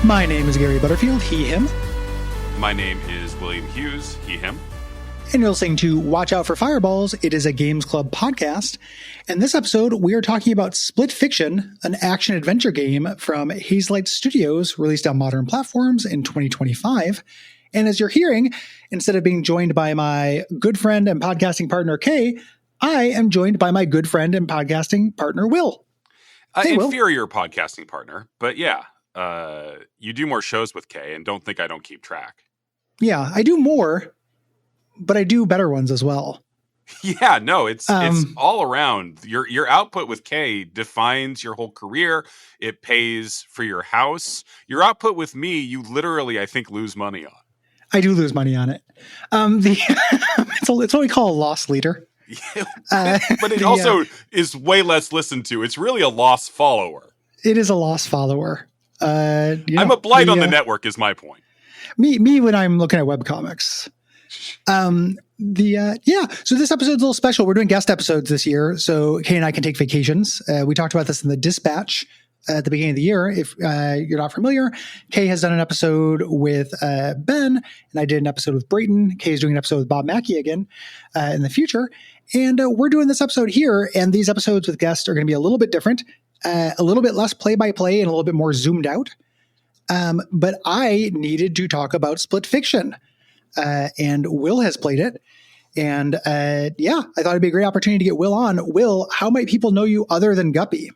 My name is Gary Butterfield, he, him. My name is William Hughes, he, him. And you're listening to Watch Out for Fireballs. It is a Games Club podcast. And this episode, we are talking about Split Fiction, an action-adventure game from Hazelight Studios, released on modern platforms in 2025. And as you're hearing, instead of being joined by my good friend and podcasting partner, Kay, I am joined by my good friend and podcasting partner, Will. Hey, inferior Will. Podcasting partner, but yeah. You do more shows with Kay, and don't think I don't keep track. Yeah, I do more, but I do better ones as well. Yeah, no, it's all around. Your output with Kay defines your whole career. It pays for your house. Your output with me, you literally, I think, lose money on. I do lose money on it. It's what we call a loss leader. But it also is way less listened to. It's really a lost follower. It is a lost follower. I'm a blight on the network is my point. Me when I'm looking at webcomics. So this episode's a little special. We're doing guest episodes this year, so Kay and I can take vacations. We talked about this in the Dispatch at the beginning of the year. If you're not familiar, Kay has done an episode with Ben, and I did an episode with Brayton. Kay is doing an episode with Bob Mackey again in the future. And we're doing this episode here, and these episodes with guests are going to be a little bit different. A little bit less play-by-play and a little bit more zoomed out. But I needed to talk about Split Fiction. And Will has played it. And I thought it'd be a great opportunity to get Will on. Will, how might people know you other than Guppy?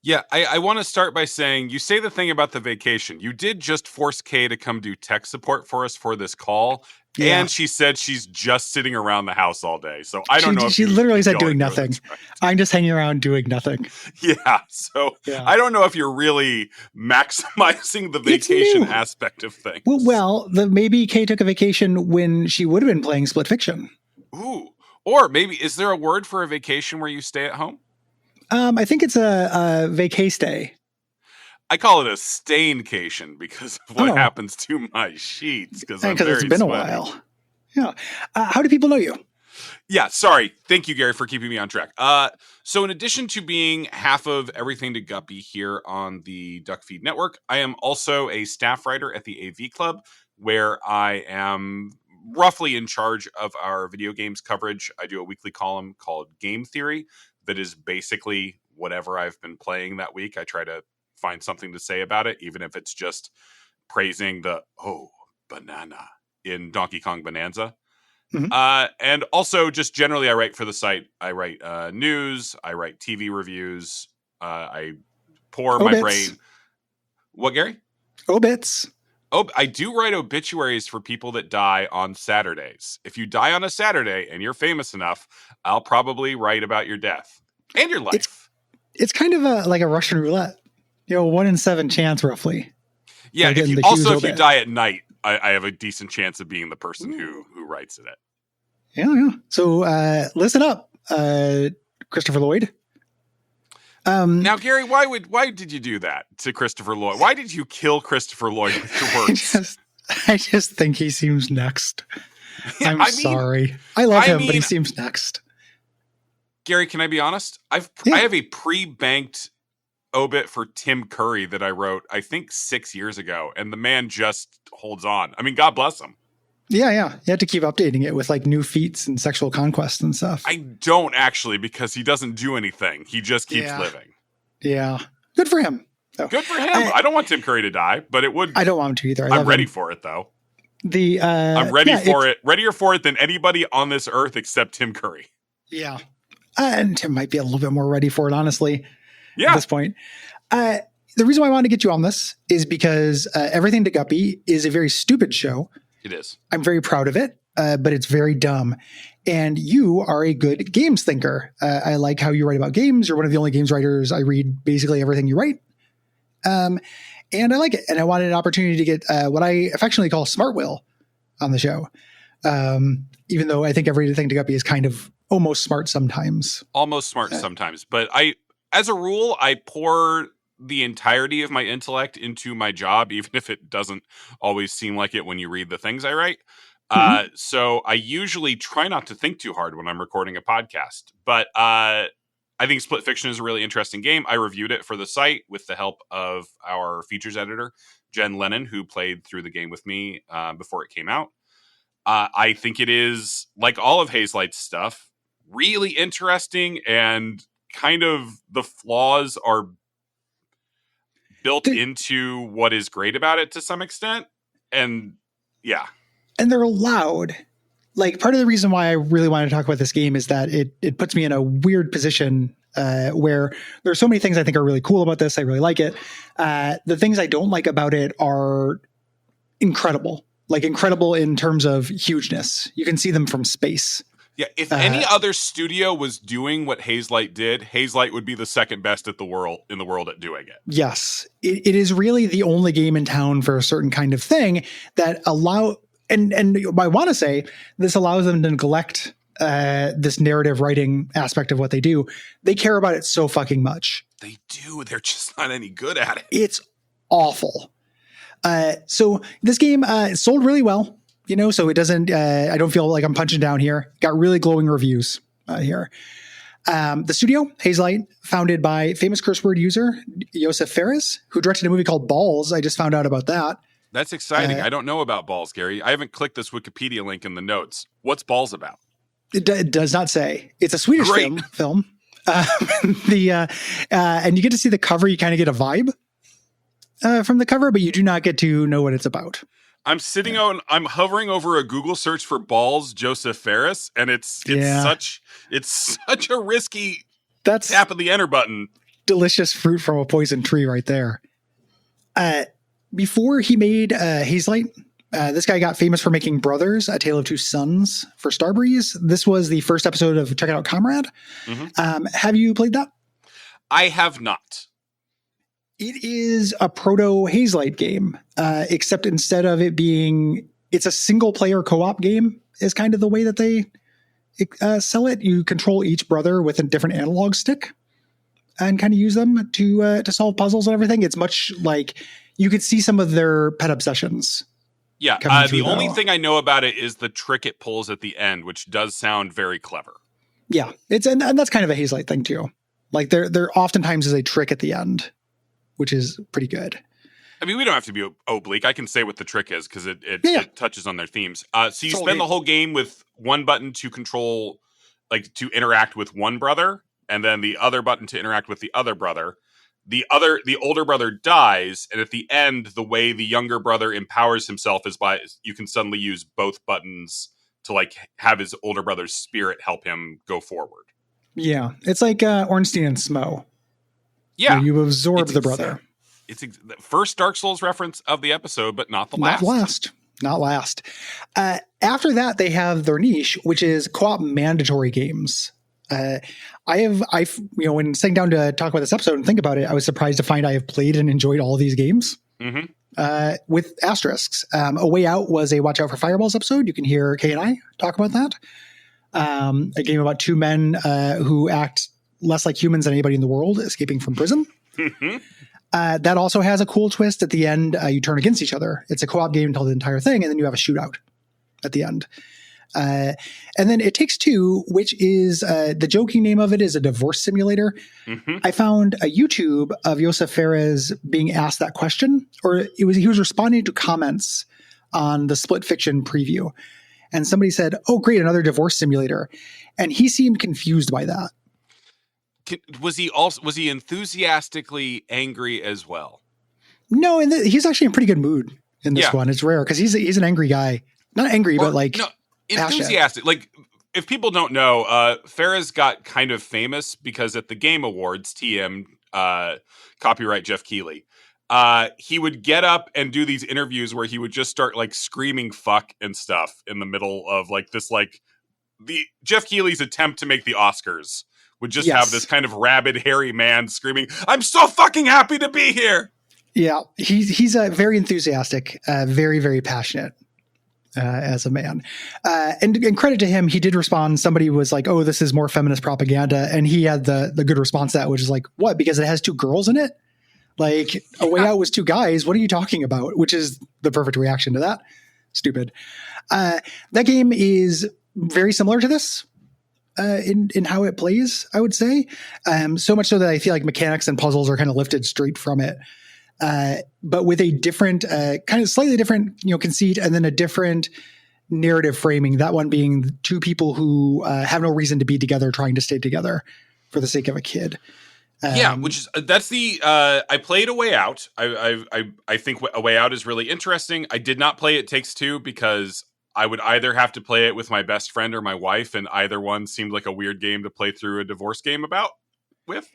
Yeah, I want to start by saying, you say the thing about the vacation. You did just force Kay to come do tech support for us for this call. Yeah. And she said she's just sitting around the house all day. So I don't know. She literally said doing nothing. Right. I'm just hanging around doing nothing. Yeah. So I don't know if you're really maximizing the vacation aspect of things. Well, maybe Kay took a vacation when she would have been playing Split Fiction. Ooh. Or maybe, is there a word for a vacation where you stay at home? I think it's a vacay stay. I call it a staincation because of what happens to my sheets. Because it's been a while. Yeah. How do people know you? Yeah, sorry. Thank you, Gary, for keeping me on track. So in addition to being half of everything to Guppy here on the Duckfeed network, I am also a staff writer at the AV Club, where I am roughly in charge of our video games coverage. I do a weekly column called Game Theory that is basically whatever I've been playing that week. I try to find something to say about it, even if it's just praising the banana in Donkey Kong Bonanza. Mm-hmm. And also just generally I write for the site. I write news, I write TV reviews, I pour my brain. What, Gary? Obits. I do write obituaries for people that die on Saturdays. If you die on a Saturday and you're famous enough, I'll probably write about your death and your life. It's kind of like a Russian roulette. 1 in 7 chance, roughly. Yeah. If you die at night, I have a decent chance of being the person who writes it. Yeah. So listen up, Christopher Lloyd. Now, Gary, why did you do that to Christopher Lloyd? Why did you kill Christopher Lloyd with your words? I just think he seems next. I'm sorry. I love him, but he seems next. Gary, can I be honest? I have a pre-banked obit for Tim Curry that I wrote, I think 6 years ago, and the man just holds on. I mean, God bless him. Yeah, yeah. You have to keep updating it with like new feats and sexual conquest and stuff. I don't actually, because he doesn't do anything. He just keeps living. Yeah. Good for him. So, Good for him. I don't want Tim Curry to die, but it would. I don't want him to either. I'm ready for it, though. I'm ready for it. Readier for it than anybody on this earth except Tim Curry. Yeah. And Tim might be a little bit more ready for it, honestly, at this point. The reason why I wanted to get you on this is because Everything to Guppy is a very stupid show. It is. I'm very proud of it, but it's very dumb. And you are a good games thinker. I like how you write about games. You're one of the only games writers. I read basically everything you write. And I like it. And I wanted an opportunity to get what I affectionately call Smart Will on the show. Even though I think Everything to Guppy is kind of almost smart sometimes. Almost smart sometimes. But as a rule, I pour the entirety of my intellect into my job, even if it doesn't always seem like it when you read the things I write. So I usually try not to think too hard when I'm recording a podcast. But I think Split Fiction is a really interesting game. I reviewed it for the site with the help of our features editor, Jen Lennon, who played through the game with me before it came out. I think it is, like all of Hazelight's stuff, really interesting, and kind of the flaws are built into what is great about it to some extent. And yeah. And they're loud. Like, part of the reason why I really want to talk about this game is that it puts me in a weird position where there's so many things I think are really cool about this. I really like it. The things I don't like about it are incredible. Like, incredible in terms of hugeness. You can see them from space. Yeah, if any other studio was doing what Hazelight did, Hazelight would be the second best in the world at doing it. Yes. It is really the only game in town for a certain kind of thing that and I want to say this allows them to neglect this narrative writing aspect of what they do. They care about it so fucking much. They do. They're just not any good at it. It's awful. So this game sold really well. So it doesn't, I don't feel like I'm punching down here. Got really glowing reviews here. The studio, Hazelight, founded by famous curse word user Josef Fares, who directed a movie called Balls. I just found out about that. That's exciting. I don't know about Balls, Gary. I haven't clicked this Wikipedia link in the notes. What's Balls about? It does not say. It's a Swedish film. And you get to see the cover. You kind of get a vibe from the cover, but you do not get to know what it's about. I'm hovering over a Google search for Balls Josef Fares, and it's such a risky tap of the enter button. Delicious fruit from a poison tree right there. Before he made Hazelight, this guy got famous for making Brothers, A Tale of Two Sons for Starbreeze. This was the first episode of Check It Out, Comrade. Mm-hmm. Have you played that? I have not. It is a proto Hazelight game, except instead of it being, it's a single player co-op game is kind of the way that they sell it. You control each brother with a different analog stick and kind of use them to solve puzzles and everything. It's much like you could see some of their pet obsessions. Yeah. The only thing I know about it is the trick it pulls at the end, which does sound very clever. Yeah. And that's kind of a Hazelight thing too. Like there oftentimes is a trick at the end, which is pretty good. I mean, we don't have to be oblique. I can say what the trick is because it touches on their themes. So you spend the whole game with one button to control, like to interact with one brother, and then the other button to interact with the other brother. The older brother dies, and at the end, the way the younger brother empowers himself is by you can suddenly use both buttons to like have his older brother's spirit help him go forward. Yeah, it's like Ornstein and Smo. Yeah, you absorb the brother. It's the first Dark Souls reference of the episode, but not the last. Not last. After that, they have their niche, which is co-op mandatory games. When sitting down to talk about this episode and think about it, I was surprised to find I have played and enjoyed all these games with asterisks. A Way Out was a Watch Out for Fireballs episode. You can hear Kay and I talk about that. A game about two men who act less like humans than anybody in the world escaping from prison. That also has a cool twist at the end. You turn against each other. It's a co-op game until the entire thing, and then you have a shootout at the end. And then It Takes Two, which is the joking name of it is a divorce simulator. I found a YouTube of Josef Fares being asked that question, or he was responding to comments on the Split Fiction preview. And somebody said, "Oh, great, another divorce simulator." And he seemed confused by that. Was he enthusiastically angry as well? No, and he's actually in pretty good mood in this Yeah. one. It's rare because he's an angry guy. Not angry, but like enthusiastic. Like, if people don't know, Farah's got kind of famous because at the Game Awards, TM, copyright Jeff Keighley, he would get up and do these interviews where he would just start like screaming fuck and stuff in the middle of like this, like the Jeff Keighley's attempt to make the Oscars would just have this kind of rabid, hairy man screaming, "I'm so fucking happy to be here." Yeah, he's very enthusiastic, very, very passionate as a man. And credit to him, he did respond. Somebody was like, "Oh, this is more feminist propaganda." And he had the good response to that, which is like, "What? Because it has 2 girls in it? Like, A Way Out was 2 guys. What are you talking about?" Which is the perfect reaction to that. Stupid. That game is very similar to this. In how it plays, I would say. So much so that I feel like mechanics and puzzles are kind of lifted straight from it. But with a different, kind of slightly different, conceit, and then a different narrative framing. That one being 2 people who have no reason to be together, trying to stay together for the sake of a kid. Which is that's the I played A Way Out. I think A Way Out is really interesting. I did not play It Takes Two because I would either have to play it with my best friend or my wife, and either one seemed like a weird game to play through a divorce game with.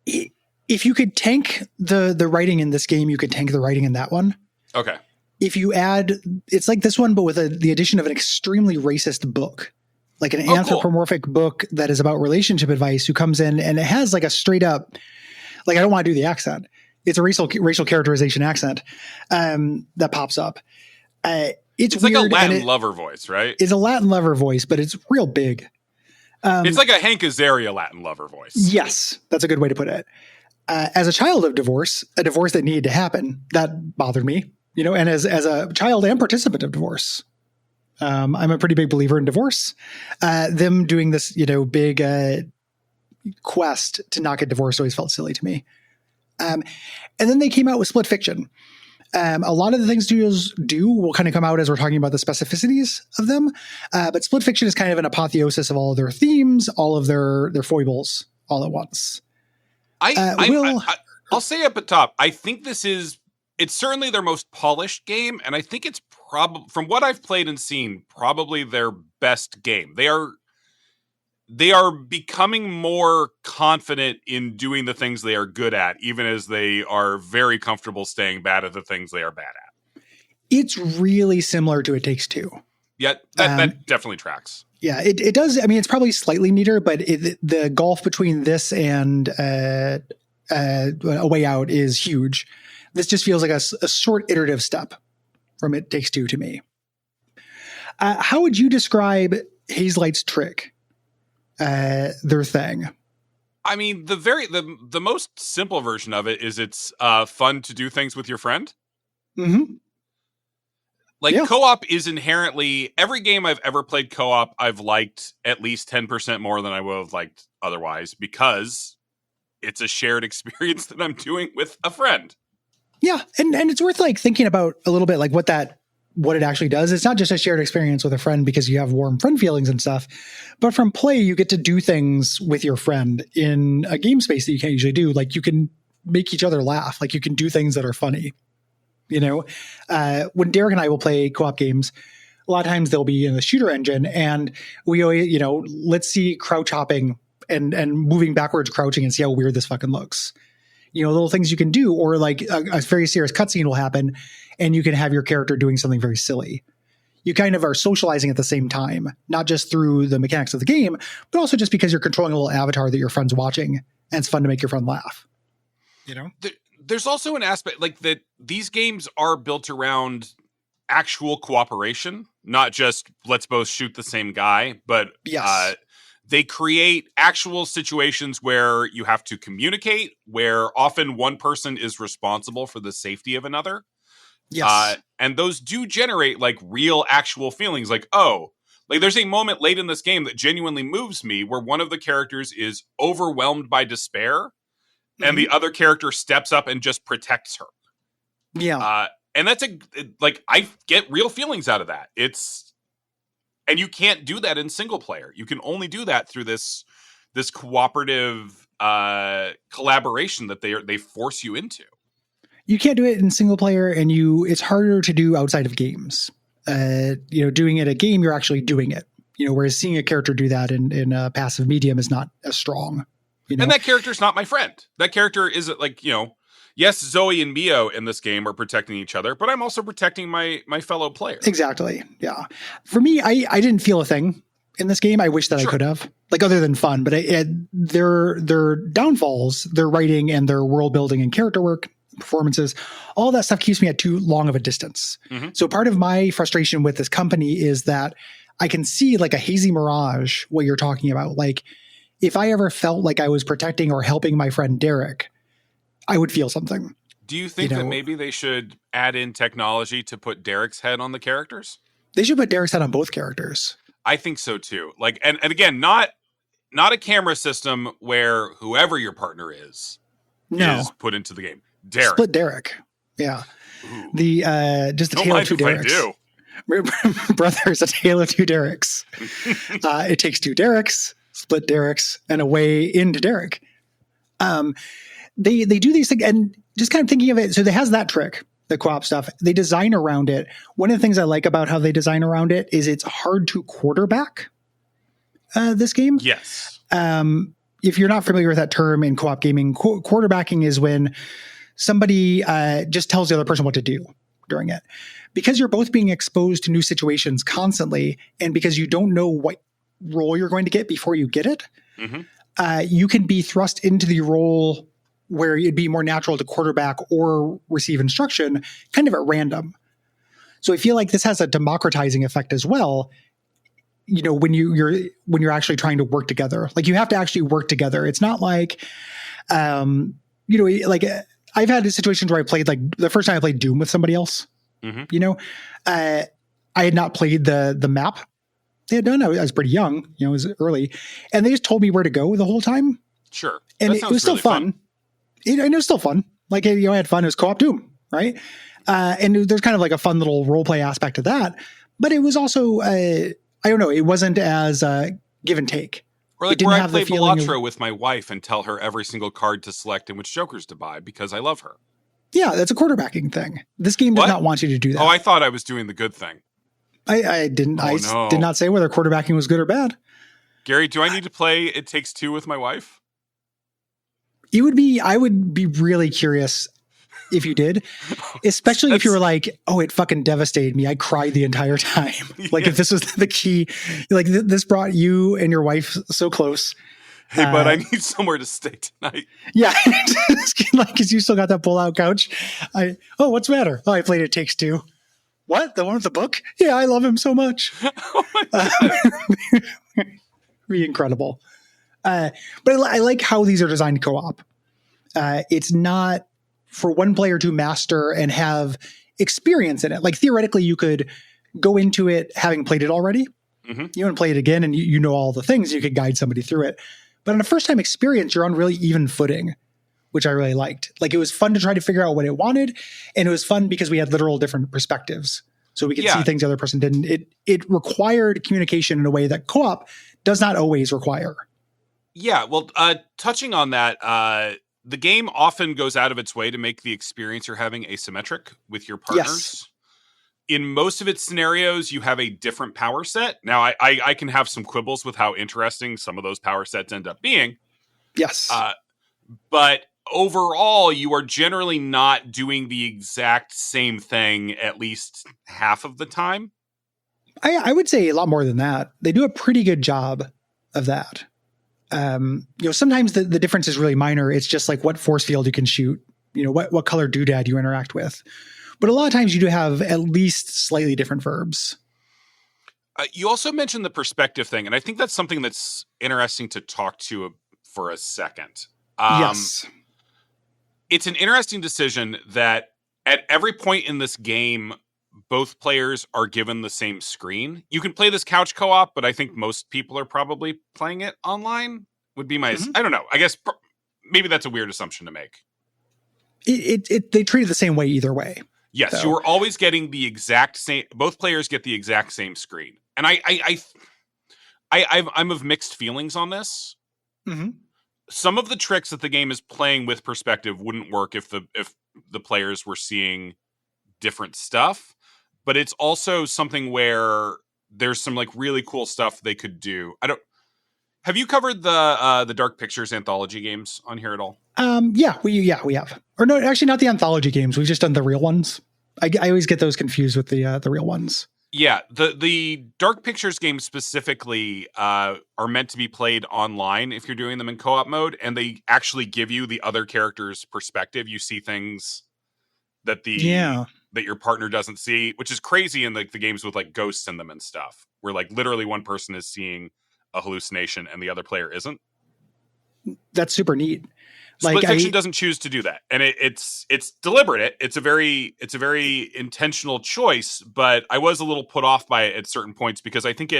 If you could tank the writing in this game, you could tank the writing in that one. Okay. If you add, it's like this one, but with the addition of an extremely racist book, like an anthropomorphic book that is about relationship advice, who comes in and it has like a straight up, like, I don't want to do the accent. It's a racial characterization accent that pops up. It's like a Latin lover voice, right? It's a Latin lover voice, but it's real big. It's like a Hank Azaria Latin lover voice. Yes, that's a good way to put it. As a child of divorce, a divorce that needed to happen, that bothered me, and as a child and participant of divorce, I'm a pretty big believer in divorce. Them doing this, big quest to not get divorced always felt silly to me. And then they came out with Split Fiction. A lot of the things studios do will kind of come out as we're talking about the specificities of them. But Split Fiction is kind of an apotheosis of all of their themes, all of their foibles all at once. I'll say up at top, I think it's certainly their most polished game, and I think it's probably, from what I've played and seen, probably their best game. They are becoming more confident in doing the things they are good at, even as they are very comfortable staying bad at the things they are bad at. It's really similar to It Takes Two. Yeah, that definitely tracks. Yeah, it does. I mean, it's probably slightly neater, but the gulf between this and A Way Out is huge. This just feels like a short iterative step from It Takes Two to me. How would you describe Hazelight's trick? Their thing? I mean, the most simple version of it is it's fun to do things with your friend. Mm-hmm. Co-op is inherently, every game I've ever played co-op, I've liked at least 10% more than I would have liked otherwise, because it's a shared experience that I'm doing with a friend. Yeah, and it's worth like thinking about a little bit like what it actually does. It's not just a shared experience with a friend because you have warm friend feelings and stuff, but from play, you get to do things with your friend in a game space that you can't usually do. Like, you can make each other laugh. Like, you can do things that are funny. When Derek and I will play co-op games, a lot of times they'll be in the shooter engine, and we always, let's see crouch hopping and moving backwards crouching and see how weird this fucking looks. Little things you can do, or like a very serious cutscene will happen and you can have your character doing something very silly. You kind of are socializing at the same time, not just through the mechanics of the game, but also just because you're controlling a little avatar that your friend's watching, and it's fun to make your friend laugh. There's also an aspect like that. These games are built around actual cooperation, not just let's both shoot the same guy, but yes. They create actual situations where you have to communicate, where often one person is responsible for the safety of another. Yes. And those do generate like real actual feelings. Like, like there's a moment late in this game that genuinely moves me where one of the characters is overwhelmed by despair, and the other character steps up and just protects her. Yeah. And that's I get real feelings out of that. And you can't do that in single player. You can only do that through this cooperative collaboration that they force you into. You can't do it in single player, and it's harder to do outside of games. Doing it a game, you're actually doing it. Whereas seeing a character do that in a passive medium is not as strong. And that character's not my friend. That character isn't yes, Zoe and Mio in this game are protecting each other, but I'm also protecting my fellow players. Exactly. Yeah. For me, I didn't feel a thing in this game. I wish that I could have, other than fun, but their downfalls, their writing and their world building and character work, performances, all that stuff keeps me at too long of a distance. Mm-hmm. So part of my frustration with this company is that I can see like a hazy mirage what you're talking about. Like if I ever felt like I was protecting or helping my friend Derek, I would feel something. Do you think that maybe they should add in technology to put Derek's head on the characters? They should put Derek's head on both characters. I think so too. And again, not a camera system where whoever your partner is put into the game. Derek. Split Derek. Yeah. Ooh. Just a tale of two Dereks. Brothers, a tale of two Dereks. It takes two Dereks, split Dereks, and a way into Derek. They do these things, and just kind of thinking of it, so it has that trick, the co-op stuff. They design around it. One of the things I like about how they design around it is it's hard to quarterback this game. Yes. If you're not familiar with that term in co-op gaming, quarterbacking is when somebody just tells the other person what to do during it. Because you're both being exposed to new situations constantly, and because you don't know what role you're going to get before you get it, you can be thrust into the role where it'd be more natural to quarterback or receive instruction kind of at random. So I feel like this has a democratizing effect as well. When you're actually trying to work together, like you have to actually work together. It's not like, I've had situations where I played the first time I played Doom with somebody else. I had not played the map they had done. I was pretty young, it was early, and they just told me where to go the whole time. Sure. And it was still really fun. It was still fun. I had fun. It was co-op Doom, right? And there's kind of like a fun little role play aspect to that, but it was also, I don't know, it wasn't as give and take. Or where I play Balatro with my wife and tell her every single card to select and which jokers to buy because I love her. Yeah, that's a quarterbacking thing. This game does not want you to do that. Oh, I thought I was doing the good thing. I didn't. Did not say whether quarterbacking was good or bad. Gary, do I need to play It Takes Two with my wife? I would be really curious if you did, especially if you were like, oh, it fucking devastated me. I cried the entire time. If this was the key, this brought you and your wife so close. Hey, bud, I need somewhere to stay tonight. Yeah. Because you still got that pull-out couch. What's the matter? Oh, I played It Takes Two. What? The one with the book? Yeah, I love him so much. Oh my God. Be incredible. But I like how these are designed co-op. It's not for one player to master and have experience in it. Theoretically, you could go into it having played it already. Mm-hmm. You want to play it again and you know all the things. You could guide somebody through it. But on a first-time experience, you're on really even footing, which I really liked. It was fun to try to figure out what it wanted, and it was fun because we had literal different perspectives. So we could see things the other person didn't. It required communication in a way that co-op does not always require. Yeah, well, touching on that, the game often goes out of its way to make the experience you're having asymmetric with your partners. Yes. In most of its scenarios, you have a different power set. Now, I can have some quibbles with how interesting some of those power sets end up being. Yes. But overall, you are generally not doing the exact same thing at least half of the time. I would say a lot more than that. They do a pretty good job of that. Sometimes the difference is really minor. It's just what force field you can shoot, what color doodad you interact with. But a lot of times you do have at least slightly different verbs. You also mentioned the perspective thing, and I think that's something that's interesting to talk to for a second. Yes. It's an interesting decision that at every point in this game, both players are given the same screen. You can play this couch co-op, but I think most people are probably playing it online, would be my... I don't know. I guess maybe that's a weird assumption to make. They treat it the same way either way. Yes, So, you are always getting the exact same. Both players get the exact same screen, and I'm of mixed feelings on this. mhm. Some of the tricks that the game is playing with perspective wouldn't work if the players were seeing different stuff, but it's also something where there's some like really cool stuff they could do. I don't Have you covered the Dark Pictures anthology games on here at all? We have. Or no, actually not the anthology games. We've just done the real ones. I always get those confused with the real ones. Yeah, the Dark Pictures games specifically are meant to be played online if you're doing them in co-op mode, and they actually give you the other character's perspective. You see things that Yeah. that your partner doesn't see, which is crazy in like the games with like ghosts in them and stuff, where like literally one person is seeing a hallucination and the other player isn't. That's super neat. Split Fiction doesn't choose to do that, and it's deliberate. It's a very intentional choice. But I was a little put off by it at certain points because I think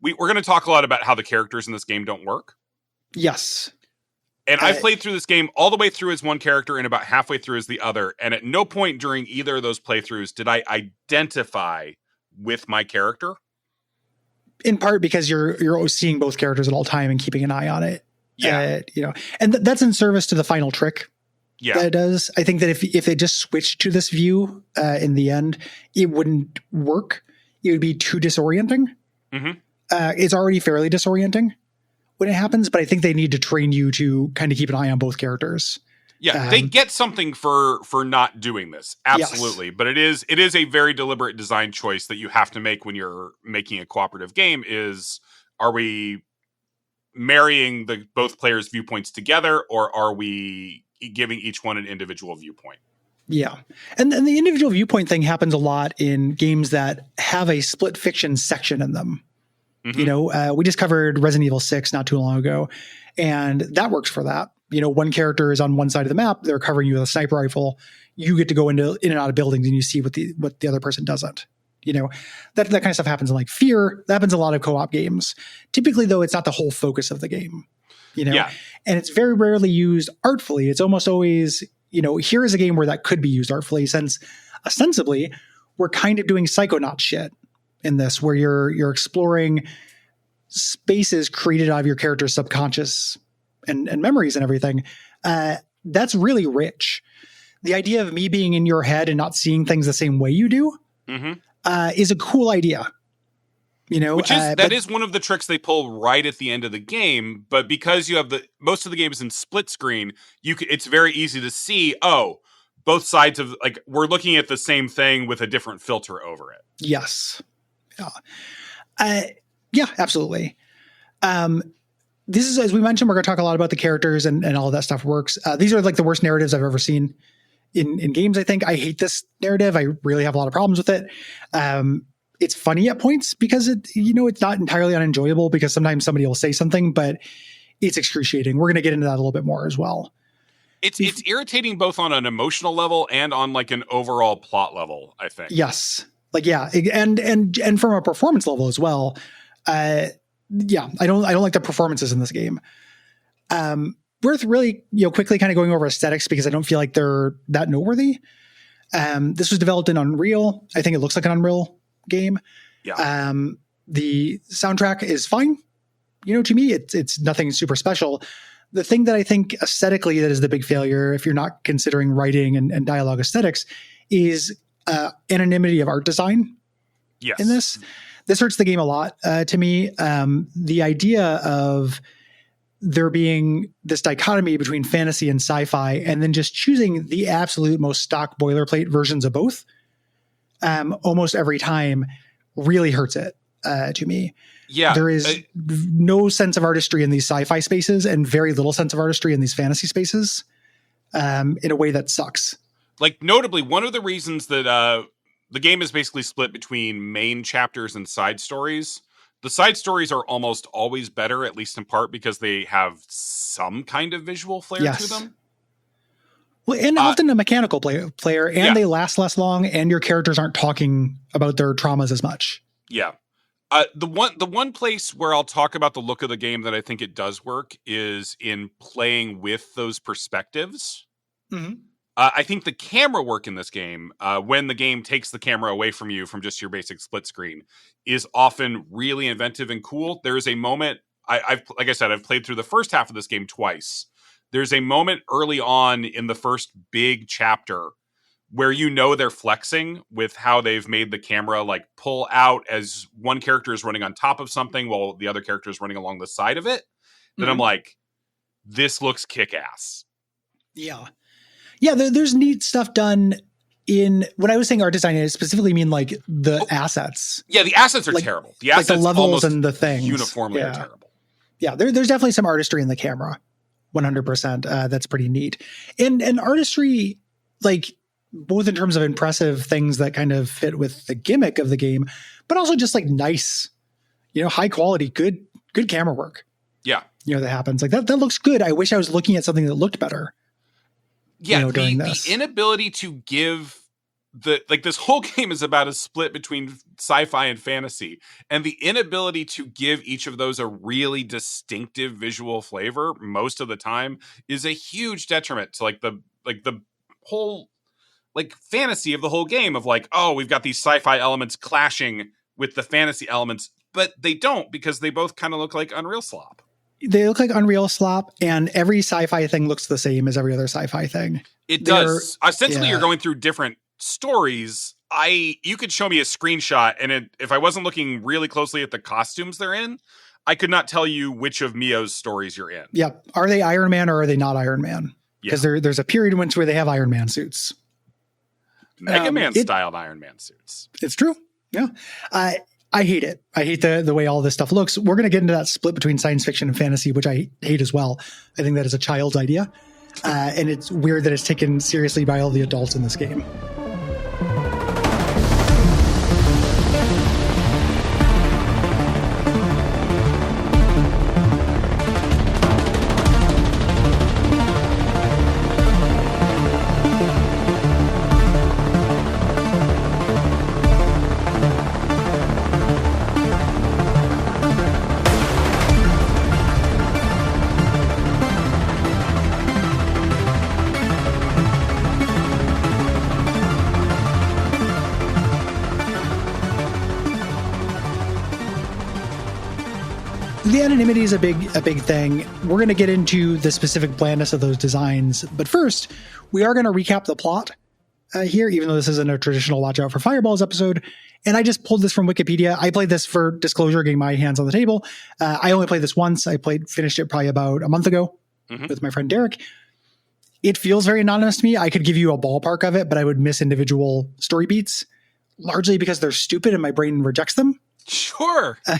we're going to talk a lot about how the characters in this game don't work. Yes, and I've played through this game all the way through as one character and about halfway through as the other, and at no point during either of those playthroughs did I identify with my character. In part because you're seeing both characters at all time and keeping an eye on it. Yeah, and that's in service to the final trick. Yeah, that it does. I think that if they just switched to this view in the end, it wouldn't work. It would be too disorienting. Mm-hmm. It's already fairly disorienting when it happens, but I think they need to train you to kind of keep an eye on both characters. Yeah, they get something for not doing this. Absolutely. Yes. But it is a very deliberate design choice that you have to make when you're making a cooperative game is, are we marrying both players' viewpoints together, or are we giving each one an individual viewpoint? Yeah. And the individual viewpoint thing happens a lot in games that have a split fiction section in them. Mm-hmm. We just covered Resident Evil 6 not too long ago, and that works for that. One character is on one side of the map, they're covering you with a sniper rifle. You get to go in and out of buildings and you see what the other person doesn't. That kind of stuff happens in like Fear. That happens in a lot of co-op games. Typically, though, it's not the whole focus of the game. Yeah. And it's very rarely used artfully. It's almost always, here is a game where that could be used artfully, since ostensibly we're kind of doing Psychonaut shit in this, where you're exploring spaces created out of your character's subconscious and memories and everything. That's really rich. The idea of me being in your head and not seeing things the same way you do is a cool idea. Which is that is one of the tricks they pull right at the end of the game. But because you have most of the game is in split screen, it's very easy to see. Oh, both sides of we're looking at the same thing with a different filter over it. Yes. Yeah, absolutely. This is, as we mentioned, we're going to talk a lot about the characters and all of that stuff works. These are like the worst narratives I've ever seen in games. I think I hate this narrative. I really have a lot of problems with it. It's funny at points because it's not entirely unenjoyable because sometimes somebody will say something, but it's excruciating. We're going to get into that a little bit more as well. It's irritating both on an emotional level and on like an overall plot level, I think. Yes. And from a performance level as well. I don't like the performances in this game. Worth really, quickly kind of going over aesthetics because I don't feel like they're that noteworthy. This was developed in Unreal. I think it looks like an Unreal game. Yeah. The soundtrack is fine. To me, it's nothing super special. The thing that I think aesthetically that is the big failure, if you're not considering writing and dialogue aesthetics, is anonymity of art design. Yes. In this hurts the game a lot to me. The idea of there being this dichotomy between fantasy and sci-fi, and then just choosing the absolute most stock boilerplate versions of both almost every time really hurts it to me. Yeah. There is no sense of artistry in these sci-fi spaces and very little sense of artistry in these fantasy spaces in a way that sucks. Like, notably, one of the reasons that the game is basically split between main chapters and side stories. The side stories are almost always better, at least in part, because they have some kind of visual flair to them. Well, and often a mechanical player, and they last less long, and your characters aren't talking about their traumas as much. Yeah. The one place where I'll talk about the look of the game that I think it does work is in playing with those perspectives. Mm-hmm. I think the camera work in this game, when the game takes the camera away from you from just your basic split screen, is often really inventive and cool. There is a moment, like I said, I've played through the first half of this game twice. There's a moment early on in the first big chapter where they're flexing with how they've made the camera like pull out as one character is running on top of something while the other character is running along the side of it. Then I'm like, this looks kick-ass. Yeah. Yeah, there's neat stuff done in, when I was saying art design, I specifically mean like the assets. Yeah, the assets are terrible. The assets like the levels and the things uniformly are terrible. Yeah, there's definitely some artistry in the camera. 100%. That's pretty neat. And artistry, like both in terms of impressive things that kind of fit with the gimmick of the game, but also just like nice, high quality, good camera work. Yeah. That happens. Like that looks good. I wish I was looking at something that looked better. Yeah, the inability to give this whole game is about a split between sci-fi and fantasy, and the inability to give each of those a really distinctive visual flavor most of the time is a huge detriment to the whole fantasy of the whole game of we've got these sci-fi elements clashing with the fantasy elements, but they don't, because they both kind of look like Unreal slop. They look like Unreal slop, and every sci-fi thing looks the same as every other sci-fi thing. It does. Ostensibly, you're going through different stories. You could show me a screenshot, and if I wasn't looking really closely at the costumes they're in, I could not tell you which of Mio's stories you're in. Yeah. Are they Iron Man or are they not Iron Man? Because there's a period in which where they have Iron Man suits. Mega Man-styled Iron Man suits. It's true. Yeah. I hate it. I hate the way all this stuff looks. We're going to get into that split between science fiction and fantasy, which I hate as well. I think that is a child's idea. And it's weird that it's taken seriously by all the adults in this game. The anonymity is a big thing. We're going to get into the specific blandness of those designs. But first, we are going to recap the plot here, even though this isn't a traditional Watch Out for Fireballs episode. And I just pulled this from Wikipedia. I played this for disclosure, getting my hands on the table. I only played this once. Finished it probably about a month ago with my friend Derek. It feels very anonymous to me. I could give you a ballpark of it, but I would miss individual story beats, largely because they're stupid and my brain rejects them. Sure. I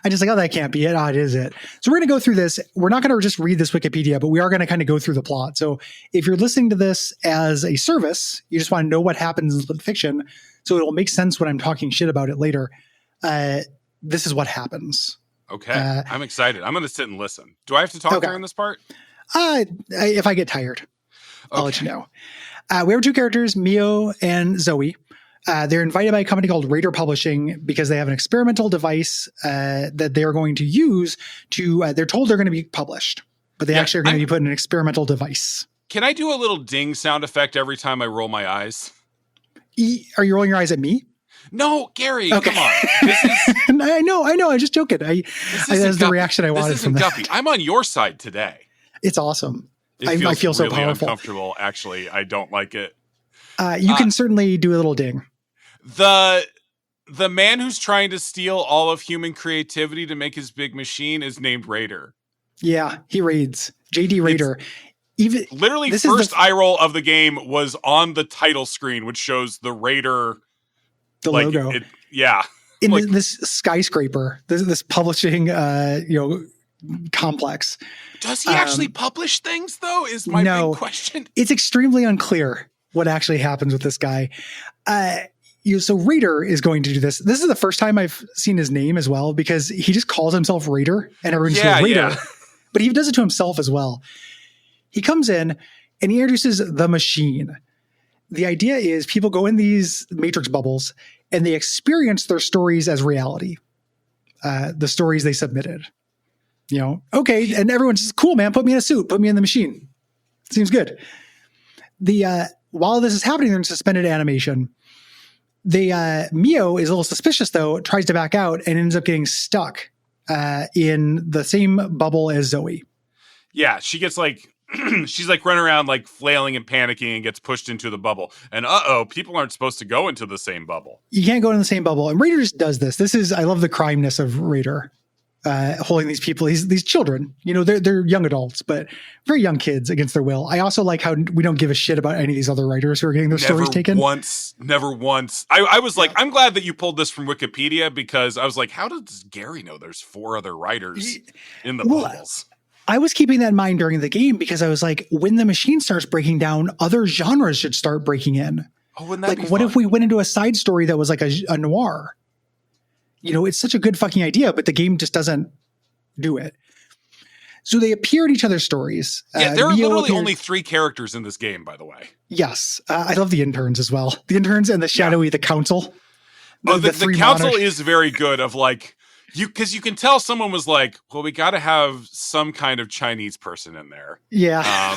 just that can't be it. Oh, it is it. So we're going to go through this. We're not going to just read this Wikipedia, but we are going to kind of go through the plot. So if you're listening to this as a service, you just want to know what happens in split fiction, so it'll make sense when I'm talking shit about it later. This is what happens. Okay. I'm excited. I'm going to sit and listen. Do I have to talk during this part? If I get tired, I'll let you know. We have two characters, Mio and Zoe. They're invited by a company called Raider Publishing because they have an experimental device that they are going to use to, they're told they're going to be published, but they actually are going to be put in an experimental device. Can I do a little ding sound effect every time I roll my eyes? Are you rolling your eyes at me? No, Gary, okay. Come on. This is, I know. I'm just joking. That's the reaction I wanted from that. Guppy. I'm on your side today. It's awesome. I feel so really powerful. Uncomfortable. Actually, I don't like it. You can certainly do a little ding. The man who's trying to steal all of human creativity to make his big machine is named Raider. Yeah, he raids. JD Raider. Literally, first eye roll of the game was on the title screen, which shows the Raider. The logo. In this skyscraper, this publishing, complex. Does he actually publish things, though, is my big question. It's extremely unclear what actually happens with this guy. So Raider is going to do this. This is the first time I've seen his name as well, because he just calls himself Raider and everyone just goes Raider. Yeah. But he does it to himself as well. He comes in and he introduces the machine. The idea is people go in these matrix bubbles and they experience their stories as reality. The stories they submitted. Okay. And everyone's just, cool, man, put me in a suit, put me in the machine. Seems good. While this is happening, they're in suspended animation. Mio is a little suspicious though, tries to back out and ends up getting stuck in the same bubble as Zoe. Yeah, she gets she's running around flailing and panicking and gets pushed into the bubble. And people aren't supposed to go into the same bubble. You can't go in the same bubble. And Raider just does this. I love the crimeness of Raider. Holding these people, these children, they're young adults, but very young kids against their will. I also like how we don't give a shit about any of these other writers who are getting their stories taken. Never once. I was like, I'm glad that you pulled this from Wikipedia, because I was like, how does Gary know there's 4 other writers in the bubbles? I was keeping that in mind during the game because I was like, when the machine starts breaking down, other genres should start breaking in. Oh, wouldn't that be what fun? if we went into a side story that was like a noir? It's such a good fucking idea, but the game just doesn't do it. So they appear in each other's stories. Yeah, there are literally only 3 characters in this game, by the way. Yes. I love the interns as well. The interns and the shadowy, the council. The council is very good of because you can tell someone was like, well, we got to have some kind of Chinese person in there. Yeah.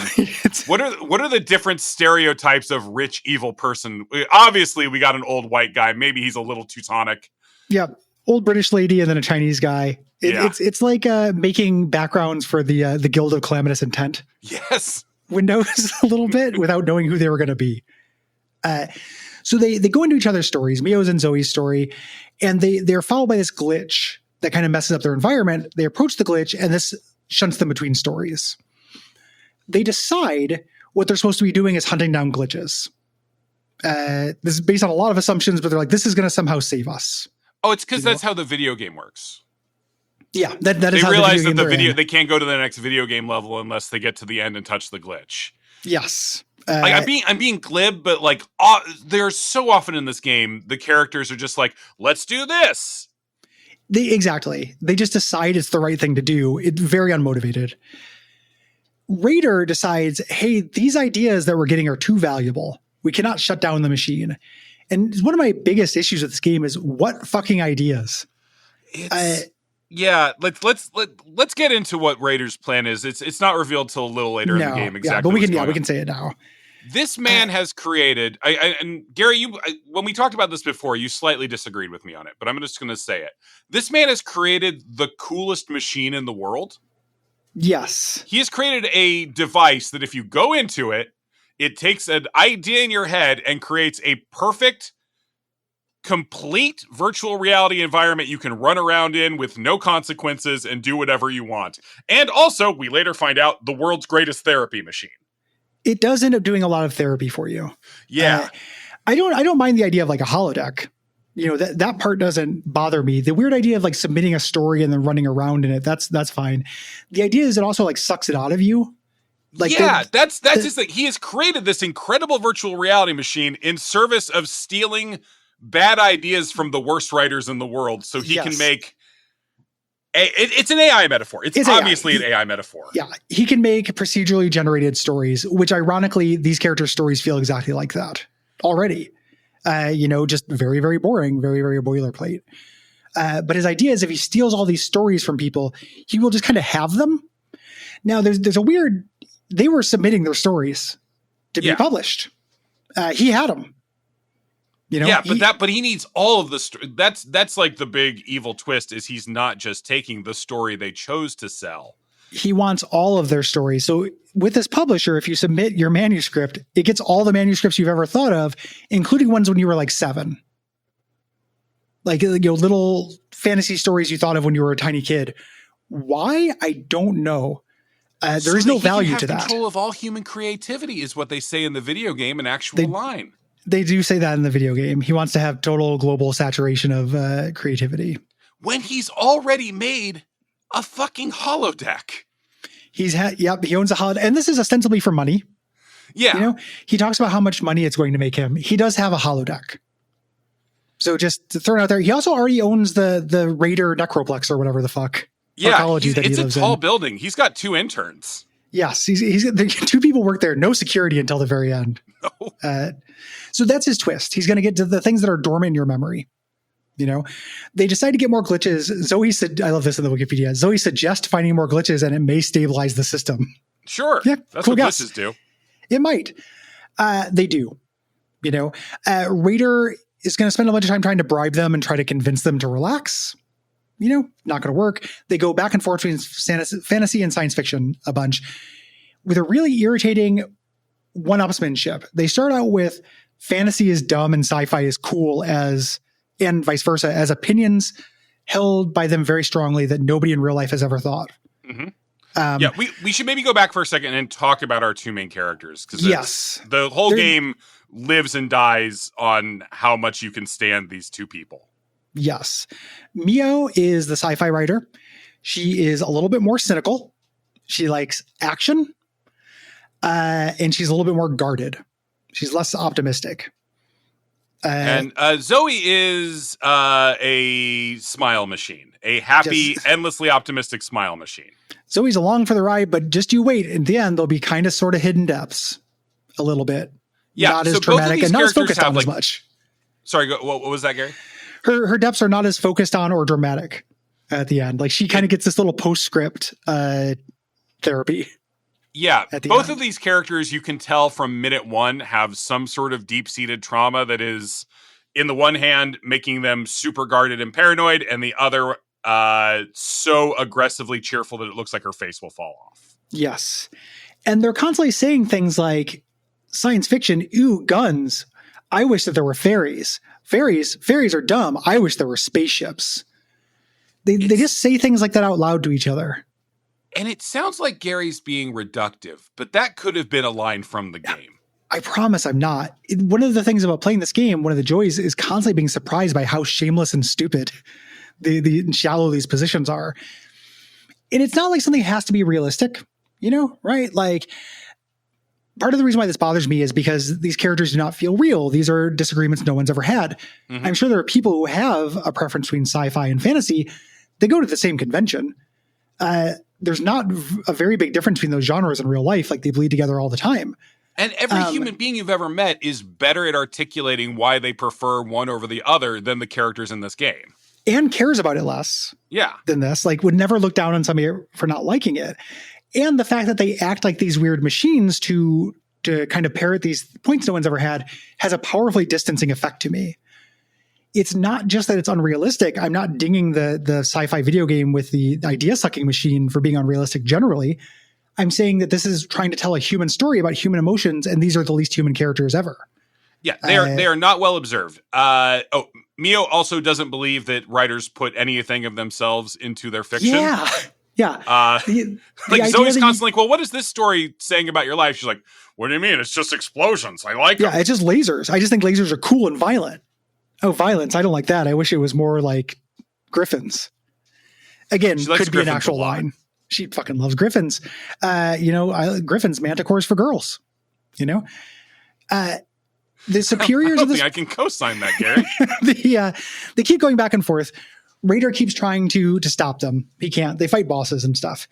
What are the different stereotypes of rich, evil person? Obviously, we got an old white guy. Maybe he's a little Teutonic. Yeah. Old British lady and then a Chinese guy. It's like making backgrounds for the Guild of Calamitous Intent. Yes. Windows a little bit without knowing who they were going to be. So they go into each other's stories, Mio's and Zoe's story, and they're followed by this glitch that kind of messes up their environment. They approach the glitch, and this shunts them between stories. They decide what they're supposed to be doing is hunting down glitches. This is based on a lot of assumptions, but they're like, this is going to somehow save us. Oh, it's because that's how the video game works. Yeah, that is they how realize the that they can't go to the next video game level unless they get to the end and touch the glitch. Yes. I'm being glib, but there's so often in this game the characters are just like, let's do this. Exactly. They just decide it's the right thing to do. It's very unmotivated. Raider decides, hey, these ideas that we're getting are too valuable. We cannot shut down the machine. And one of my biggest issues with this game is what fucking ideas. Yeah, let's get into what Raider's plan is. It's not revealed till a little later in the game exactly. Yeah, but we can say it now. This man has created, and Gary, when we talked about this before, you slightly disagreed with me on it, but I'm just going to say it. This man has created the coolest machine in the world. Yes. He has created a device that if you go into it, it takes an idea in your head and creates a perfect, complete virtual reality environment you can run around in with no consequences and do whatever you want. And also, we later find out, the world's greatest therapy machine. It does end up doing a lot of therapy for you. Yeah. I don't mind the idea of like a holodeck. That part doesn't bother me. The weird idea of submitting a story and then running around in it, that's fine. The idea is it also sucks it out of you. That's his thing. He has created this incredible virtual reality machine in service of stealing bad ideas from the worst writers in the world so he can make it's an AI metaphor. It's obviously an AI metaphor. Yeah. He can make procedurally generated stories, which ironically, these characters' stories feel exactly like that already. Just very, very boring, very, very boilerplate. But his idea is if he steals all these stories from people, he will just kind of have them. Now there's a weird, they were submitting their stories to be published. He had them. But he needs all of the that's like the big evil twist is he's not just taking the story they chose to sell. He wants all of their stories. So with this publisher, if you submit your manuscript, it gets all the manuscripts you've ever thought of, including ones when you were 7. Little fantasy stories you thought of when you were a tiny kid. Why? I don't know. There is no value to that. Control of all human creativity is what they say in the video game, an actual line. They do say that in the video game. He wants to have total global saturation of creativity. When he's already made a fucking holodeck. He owns a holodeck. And this is ostensibly for money. Yeah. He talks about how much money it's going to make him. He does have a holodeck. So just to throw it out there, he also already owns the Raider Necroplex or whatever the fuck. Yeah, it's a tall building. He's got 2 interns. Yes, he's 2 people work there. No security until the very end. No. So that's his twist. He's going to get to the things that are dormant in your memory. They decide to get more glitches. Zoe said, I love this in the Wikipedia. Zoe suggests finding more glitches and it may stabilize the system. Sure. Yeah, that's cool what guess. glitches do. It might. They do. Raider is going to spend a bunch of time trying to bribe them and try to convince them to relax. Not going to work. They go back and forth between fantasy and science fiction a bunch with a really irritating one-upsmanship. They start out with fantasy is dumb and sci-fi is cool and vice versa, as opinions held by them very strongly that nobody in real life has ever thought. Mm-hmm. We should maybe go back for a second and talk about our two main characters. Because the whole game lives and dies on how much you can stand these two people. Yes. Mio is the sci-fi writer. She is a little bit more cynical. She likes action. And she's a little bit more guarded. She's less optimistic. And Zoe is a smile machine, a happy, endlessly optimistic smile machine. Zoe's along for the ride, but just you wait. In the end, there'll be kind of sort of hidden depths a little bit. Yeah, not as dramatic and not as focused on as much. Sorry, what was that, Gary? Her depths are not as focused on or dramatic at the end. Like she kind of gets this little postscript therapy. Yeah, both of these characters, you can tell from minute one, have some sort of deep-seated trauma that is, in the one hand, making them super guarded and paranoid, and the other so aggressively cheerful that it looks like her face will fall off. Yes. And they're constantly saying things like, science fiction, ooh, guns. I wish that there were fairies. Fairies are dumb. I wish there were spaceships. They just say things like that out loud to each other. And it sounds like Gary's being reductive, but that could have been a line from the game. I promise I'm not. One of the things about playing this game, one of the joys is constantly being surprised by how shameless and stupid the shallow these positions are. And it's not like something has to be realistic, right? Like part of the reason why this bothers me is because these characters do not feel real. These are disagreements no one's ever had. Mm-hmm. I'm sure there are people who have a preference between sci-fi and fantasy. They go to the same convention. There's not a very big difference between those genres in real life. Like they bleed together all the time. And every human being you've ever met is better at articulating why they prefer one over the other than the characters in this game. And cares about it less than this. Like would never look down on somebody for not liking it. And the fact that they act like these weird machines to kind of parrot these points no one's ever had has a powerfully distancing effect to me. It's not just that it's unrealistic. I'm not dinging the sci-fi video game with the idea sucking machine for being unrealistic generally. I'm saying that this is trying to tell a human story about human emotions, and these are the least human characters ever. Yeah, they are not well observed. Mio also doesn't believe that writers put anything of themselves into their fiction. Yeah. Zoe's constantly like, well, what is this story saying about your life? She's like, what do you mean? It's just explosions. I like them. Yeah, it's just lasers. I just think lasers are cool and violent. Oh, violence. I don't like that. I wish it was more like Griffins. Again, could be an actual line. She fucking loves Griffins. Griffins, manticores for girls. The superiors of this. I can co-sign that, Gary. They keep going back and forth. Raider keeps trying to stop them. He can't. They fight bosses and stuff.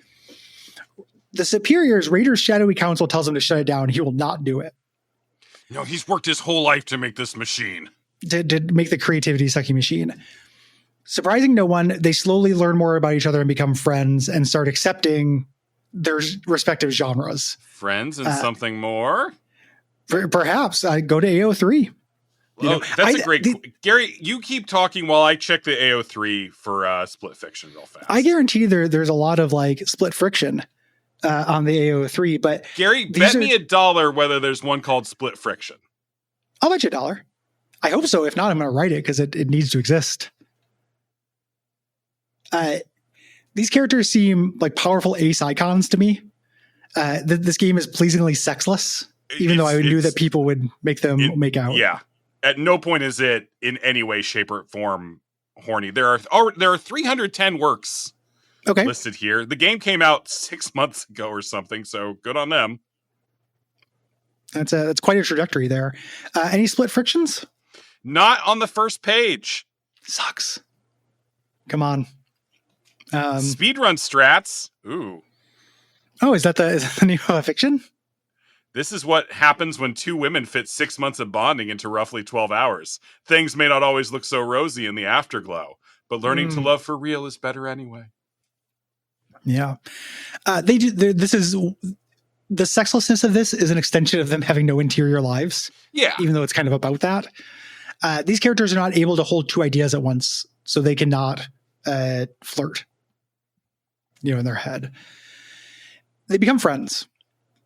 The superiors, Raider's shadowy council tells him to shut it down. He will not do it. He's worked his whole life to make this machine. To make the creativity sucking machine. Surprising no one, they slowly learn more about each other and become friends and start accepting their respective genres. Friends and something more? Perhaps. Go to AO3. That's a great... Gary, you keep talking while I check the AO3 for Split Fiction real fast. I guarantee there's a lot of split friction on the AO3, but... Gary, bet me $1 whether there's one called Split Friction. I'll bet you $1. I hope so. If not, I'm going to write it because it needs to exist. These characters seem like powerful ace icons to me. This game is pleasingly sexless, even though I knew that people would make them make out. Yeah. At no point is it in any way, shape, or form horny. There are 310 works listed here. The game came out 6 months ago or something, so good on them. That's quite a trajectory there. Any split frictions? Not on the first page. Sucks. Come on. Speedrun strats. Ooh. Oh, is that the new fiction? This is what happens when two women fit 6 months of bonding into roughly 12 hours. Things may not always look so rosy in the afterglow, but learning to love for real is better anyway. Yeah. This is the sexlessness of this is an extension of them having no interior lives. Yeah. Even though it's kind of about that. These characters are not able to hold two ideas at once, so they cannot flirt, in their head. They become friends.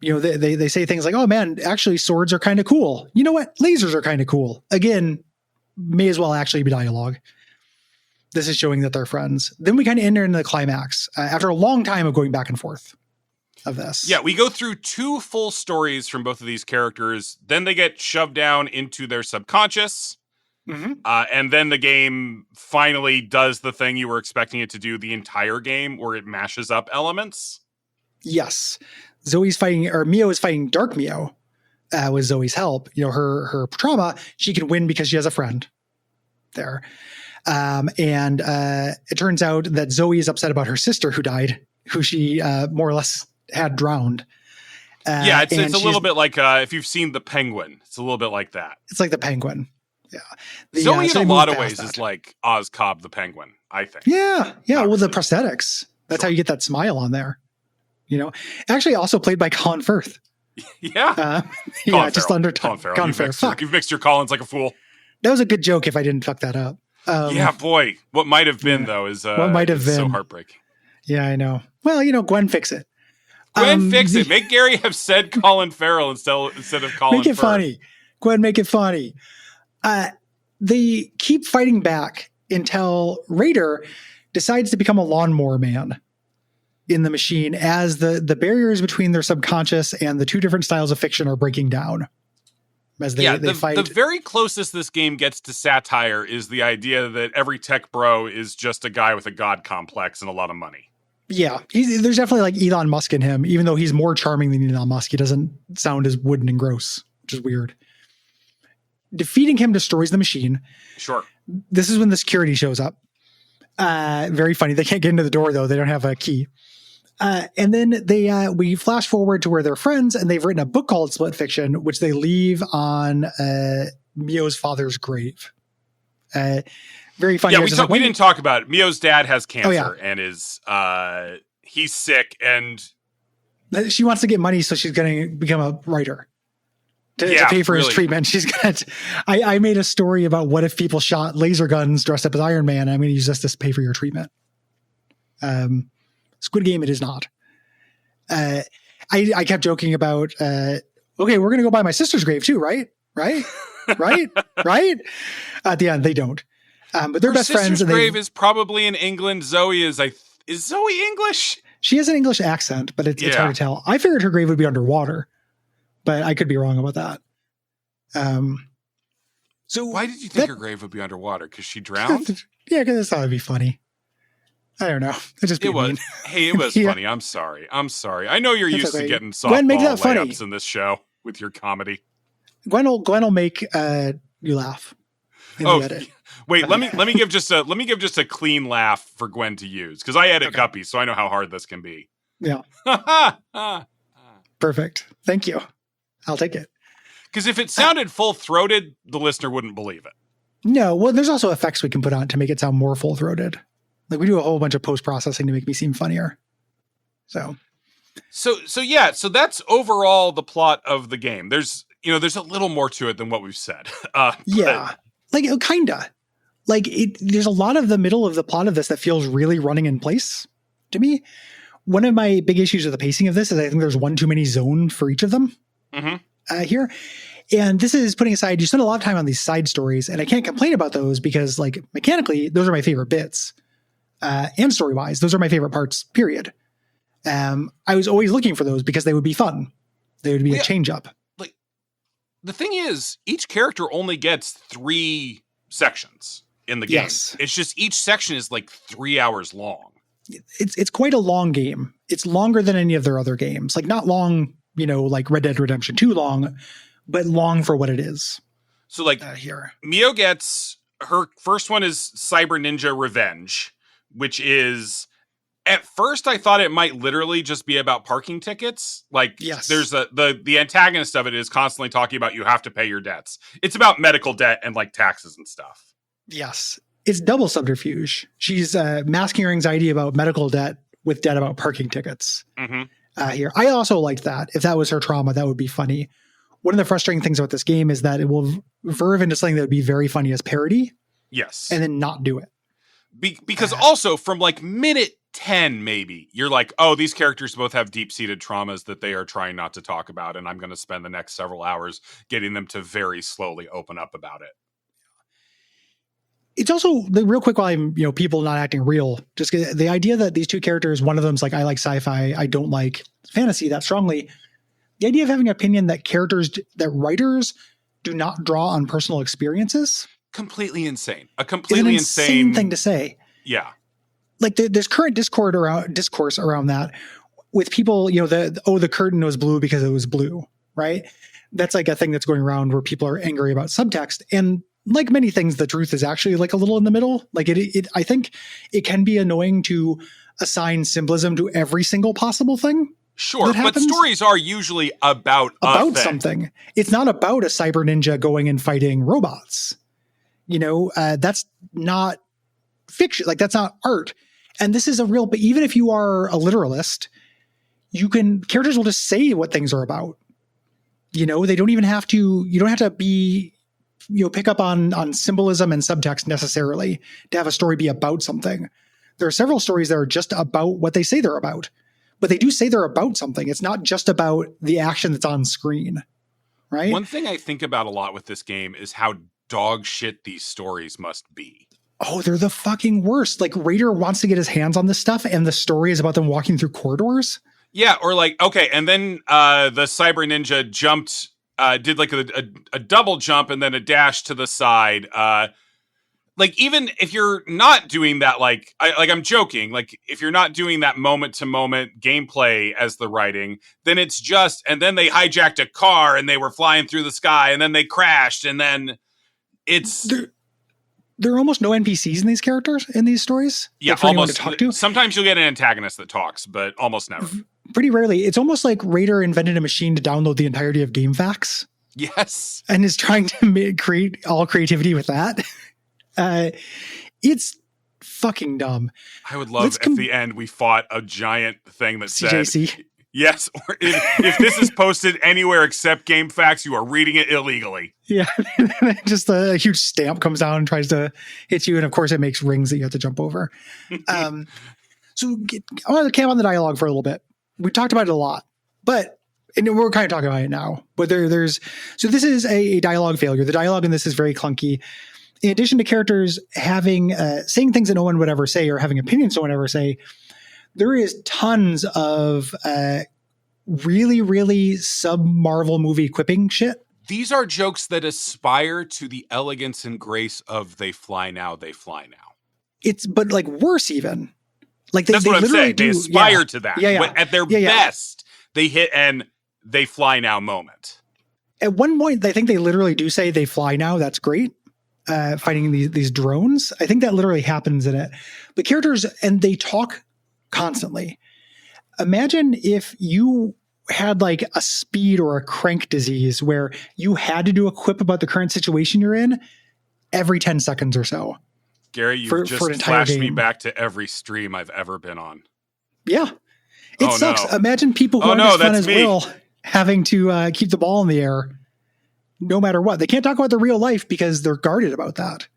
They say things like, oh man, actually swords are kind of cool. You know what? Lasers are kind of cool. Again, may as well actually be dialogue. This is showing that they're friends. Then we kind of enter into the climax after a long time of going back and forth of this. Yeah, we go through 2 full stories from both of these characters. Then they get shoved down into their subconscious. Mm-hmm. And then the game finally does the thing you were expecting it to do the entire game, where it mashes up elements. Yes. Mio is fighting Dark Mio with Zoe's help. Her trauma, she can win because she has a friend there. And it turns out that Zoe is upset about her sister who died, who she more or less had drowned. It's a little bit like if you've seen The Penguin. It's a little bit like that. It's like The Penguin. Yeah. Zoe in a lot of ways is like Oz Cobb the Penguin, I think. Yeah. Well, the prosthetics. That's how you get that smile on there. Actually also played by Colin Firth. Yeah. Just under Colin Farrell. You've mixed your Collins like a fool. That was a good joke if I didn't fuck that up. Boy. What might have been, though, is what might have been so heartbreaking. Yeah, I know. Well, Gwen, fix it. Fix it. Make Gary have said Colin Farrell instead of Colin Make it funny. Gwen, make it funny. They keep fighting back until Raider decides to become a lawnmower man in the machine as the barriers between their subconscious and the 2 different styles of fiction are breaking down. As they fight. The very closest this game gets to satire is the idea that every tech bro is just a guy with a god complex and a lot of money. Yeah, there's definitely like Elon Musk in him, even though he's more charming than Elon Musk. He doesn't sound as wooden and gross, which is weird. Defeating him destroys the machine. Sure. This is when the security shows up. Very funny. They can't get into the door, though. They don't have a key. And then we flash forward to where they're friends, and they've written a book called Split Fiction, which they leave on Mio's father's grave. Very funny. Yeah, we didn't talk about it. Mio's dad has cancer and is he's sick, and she wants to get money, so she's going to become a writer to pay for his treatment. She's got. I made a story about what if people shot laser guns dressed up as Iron Man. I'm going to use this to pay for your treatment. Squid Game, it is not. I kept joking about, okay, we're going to go by my sister's grave too, right? Right? At the end, they don't. But they're her best friends. Her grave is probably in England. Zoe is Zoe English? She has an English accent, but it's hard to tell. I figured her grave would be underwater, but I could be wrong about that. So why did you think her grave would be underwater? Because she drowned? Yeah, because I thought it'd be funny. I don't know. It was funny. I'm sorry. I know you're used to getting softball layups in this show with your comedy. Gwen will make you laugh. Wait, let me give just a clean laugh for Gwen to use, because I edit Guppy, so I know how hard this can be. Yeah. Perfect. Thank you. I'll take it. Because if it sounded full-throated, the listener wouldn't believe it. No, well, there's also effects we can put on to make it sound more full-throated. Like we do a whole bunch of post-processing to make me seem funnier. So that's overall the plot of the game. There's a little more to it than what we've said. Kinda. There's a lot of the middle of the plot of this that feels really running in place to me. One of my big issues with the pacing of this is I think there's one too many zone for each of them here. And this is putting aside, you spend a lot of time on these side stories, and I can't complain about those because mechanically, those are my favorite bits. And story-wise, those are my favorite parts, period. I was always looking for those because they would be fun. They would be a change-up. The thing is, each character only gets 3 sections in the game. Yes. It's just each section is 3 hours long. It's quite a long game. It's longer than any of their other games. Not long, like Red Dead Redemption 2 long, but long for what it is. So here. Mio gets, her first one is Cyber Ninja Revenge, which is, at first I thought it might literally just be about parking tickets. Yes. There's the antagonist of it is constantly talking about you have to pay your debts. It's about medical debt and taxes and stuff. Yes. It's double subterfuge. She's masking her anxiety about medical debt with debt about parking tickets. Mm-hmm. here. I also liked that. If that was her trauma, that would be funny. One of the frustrating things about this game is that it will verve into something that would be very funny as parody. Yes. And then not do it. Because also from like minute 10, maybe, you're like, oh, these characters both have deep-seated traumas that they are trying not to talk about. And I'm going to spend the next several hours getting them to very slowly open up about it. It's also real quick while I'm, people not acting real, just the idea that these two characters, one of them's like, I like sci-fi, I don't like fantasy that strongly. The idea of having an opinion that writers do not draw on personal experiences. Completely insane. A completely insane thing to say. Yeah. Like there's current discourse around that with people, the curtain was blue because it was blue, right? That's like a thing that's going around where people are angry about subtext. And like many things, the truth is actually like a little in the middle. Like I think it can be annoying to assign symbolism to every single possible thing. Sure, but stories are usually about something. It's not about a cyber ninja going and fighting robots. That's not fiction. Like that's not art. And this is but even if you are a literalist, characters will just say what things are about. They don't even have to, you don't have to be, pick up on symbolism and subtext necessarily to have a story be about something. There are several stories that are just about what they say they're about, but they do say they're about something. It's not just about the action that's on screen, right? One thing I think about a lot with this game is how dog shit these stories must be. Oh, they're the fucking worst. Like Raider wants to get his hands on this stuff and the story is about them walking through corridors. Yeah, or like, okay, and then the cyber ninja jumped, did like a double jump and then a dash to the side. Like even if you're not doing that, I'm joking, like if you're not doing that moment to moment gameplay as the writing, then it's just, and then they hijacked a car and they were flying through the sky and then they crashed and then it's... There are almost no NPCs in these characters, in these stories. Yeah, for almost. To talk to. Sometimes you'll get an antagonist that talks, but almost never. Pretty rarely. It's almost like Raider invented a machine to download the entirety of GameFAQs. Yes. And is trying to create all creativity with that. It's fucking dumb. I would love at the end we fought a giant thing that CJC. Said, yes, or if this is posted anywhere except GameFAQs, you are reading it illegally. Yeah, just a huge stamp comes down and tries to hit you, and of course it makes rings that you have to jump over. So I want to camp on the dialogue for a little bit. We talked about it a lot, and we're kind of talking about it now. But this is a dialogue failure. The dialogue in this is very clunky. In addition to characters having saying things that no one would ever say or having opinions no one ever say, there is tons of really, really sub-Marvel movie quipping shit. These are jokes that aspire to the elegance and grace of they fly now, they fly now. But like worse even. Like that's what I'm saying. They aspire to that. Yeah. But at their best, they hit and they fly now moment. At one point, I think they literally do say they fly now. That's great. Fighting these drones. I think that literally happens in it. But characters, and they talk constantly. Imagine if you had like a speed or a crank disease where you had to do a quip about the current situation you're in every 10 seconds or so. Gary, you've just flashed me back to every stream I've ever been on. Yeah. It sucks. No. Imagine people who aren't as fun as Will having to keep the ball in the air no matter what. They can't talk about their real life because they're guarded about that.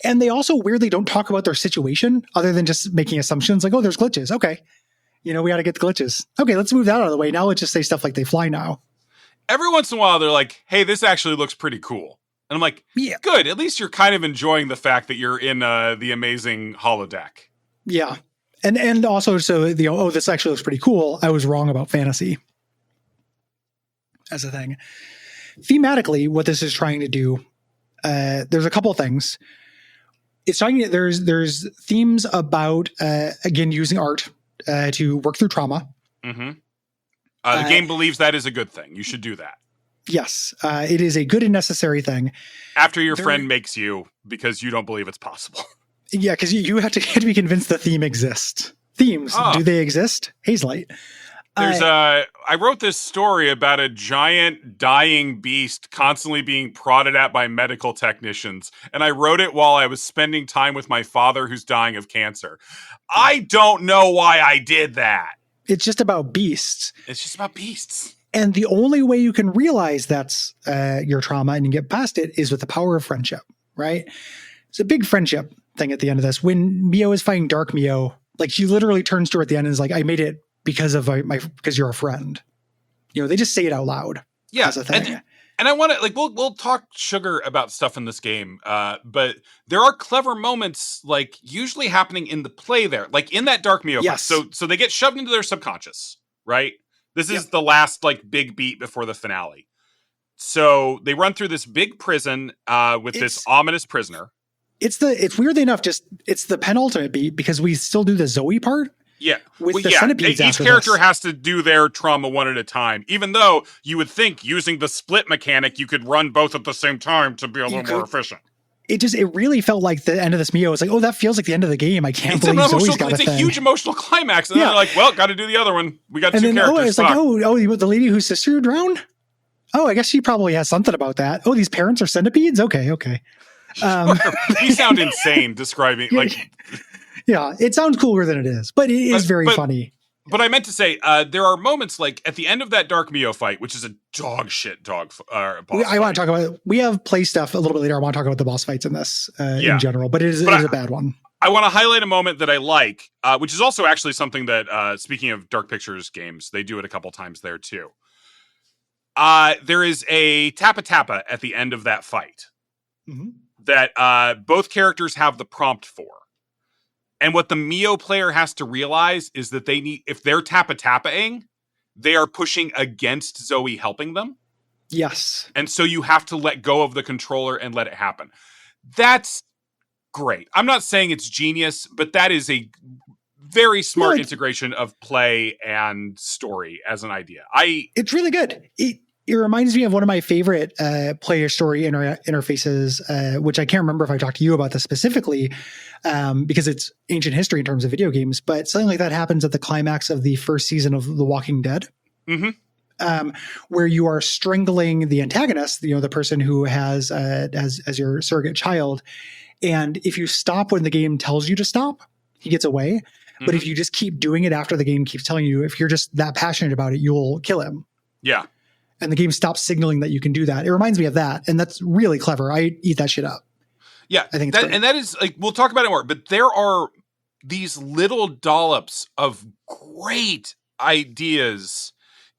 And they also weirdly don't talk about their situation other than just making assumptions like, oh, there's glitches. Okay. We got to get the glitches. Okay, let's move that out of the way. Now let's just say stuff like they fly now. Every once in a while, they're like, hey, this actually looks pretty cool. And I'm like, yeah, good. At least you're kind of enjoying the fact that you're in the amazing holodeck. Yeah. And also, so this actually looks pretty cool. I was wrong about fantasy as a thing. Thematically, what this is trying to do, there's a couple of things. It's trying to, there's themes about, again, using art to work through trauma. Mm-hmm. The game believes that is a good thing. You should do that. Yes. It is a good and necessary thing. After your friend makes you because you don't believe it's possible. Yeah, because you have to be convinced the theme exists. Themes, do they exist? Hazelight. I wrote this story about a giant dying beast constantly being prodded at by medical technicians. And I wrote it while I was spending time with my father who's dying of cancer. I don't know why I did that. It's just about beasts. It's just about beasts. And the only way you can realize that's your trauma and you get past it is with the power of friendship, right? It's a big friendship thing at the end of this. When Mio is fighting Dark Mio, like she literally turns to her at the end and is like, I made it because of because you're a friend. You know, they just say it out loud. Yeah. As a thing. And I want to, like, we'll talk sugar about stuff in this game, but there are clever moments, like, usually happening in the play there. Like, in that Dark Mio fight. So they get shoved into their subconscious, right? This is the last, like, big beat before the finale. So they run through this big prison with this ominous prisoner. It's weirdly enough, it's the penultimate beat because we still do the Zoe part. Yeah. With the centipedes each character has to do their trauma one at a time, even though you would think using the split mechanic, you could run both at the same time to be a little more efficient. It really felt like the end of this Mio. It was like, oh, that feels like the end of the game. I can't believe Zoe's got a thing. It's a huge emotional climax. And then they're like, well, got to do the other one. We got two characters. It's like, the lady whose sister drowned? Oh, I guess she probably has something about that. Oh, these parents are centipedes? Okay. You sound insane describing, like... Yeah, it sounds cooler than it is, but it is very funny. But I meant to say, there are moments like at the end of that Dark Mio fight, which is a dog shit boss I want to talk about it. We have play stuff a little bit later. I want to talk about the boss fights in this in general, but it is a bad one. I want to highlight a moment that I like, which is also actually something that, speaking of Dark Pictures games, they do it a couple times there too. There is a Tappa at the end of that fight that both characters have the prompt for. And what the Mio player has to realize is that if they're Tappa-ing, they are pushing against Zoe helping them. Yes. And so you have to let go of the controller and let it happen. That's great. I'm not saying it's genius, but that is a very smart integration of play and story as an idea. It's really good. It reminds me of one of my favorite player story interfaces, which I can't remember if I talked to you about this specifically, because it's ancient history in terms of video games. But something like that happens at the climax of the first season of The Walking Dead, where you are strangling the antagonist, the person who has as your surrogate child. And if you stop when the game tells you to stop, he gets away. But if you just keep doing it after the game keeps telling you, if you're just that passionate about it, you'll kill him. Yeah. And the game stops signaling that you can do that. It reminds me of that. And that's really clever. I eat that shit up. Yeah. I think it's great. And that is, like, we'll talk about it more, but there are these little dollops of great ideas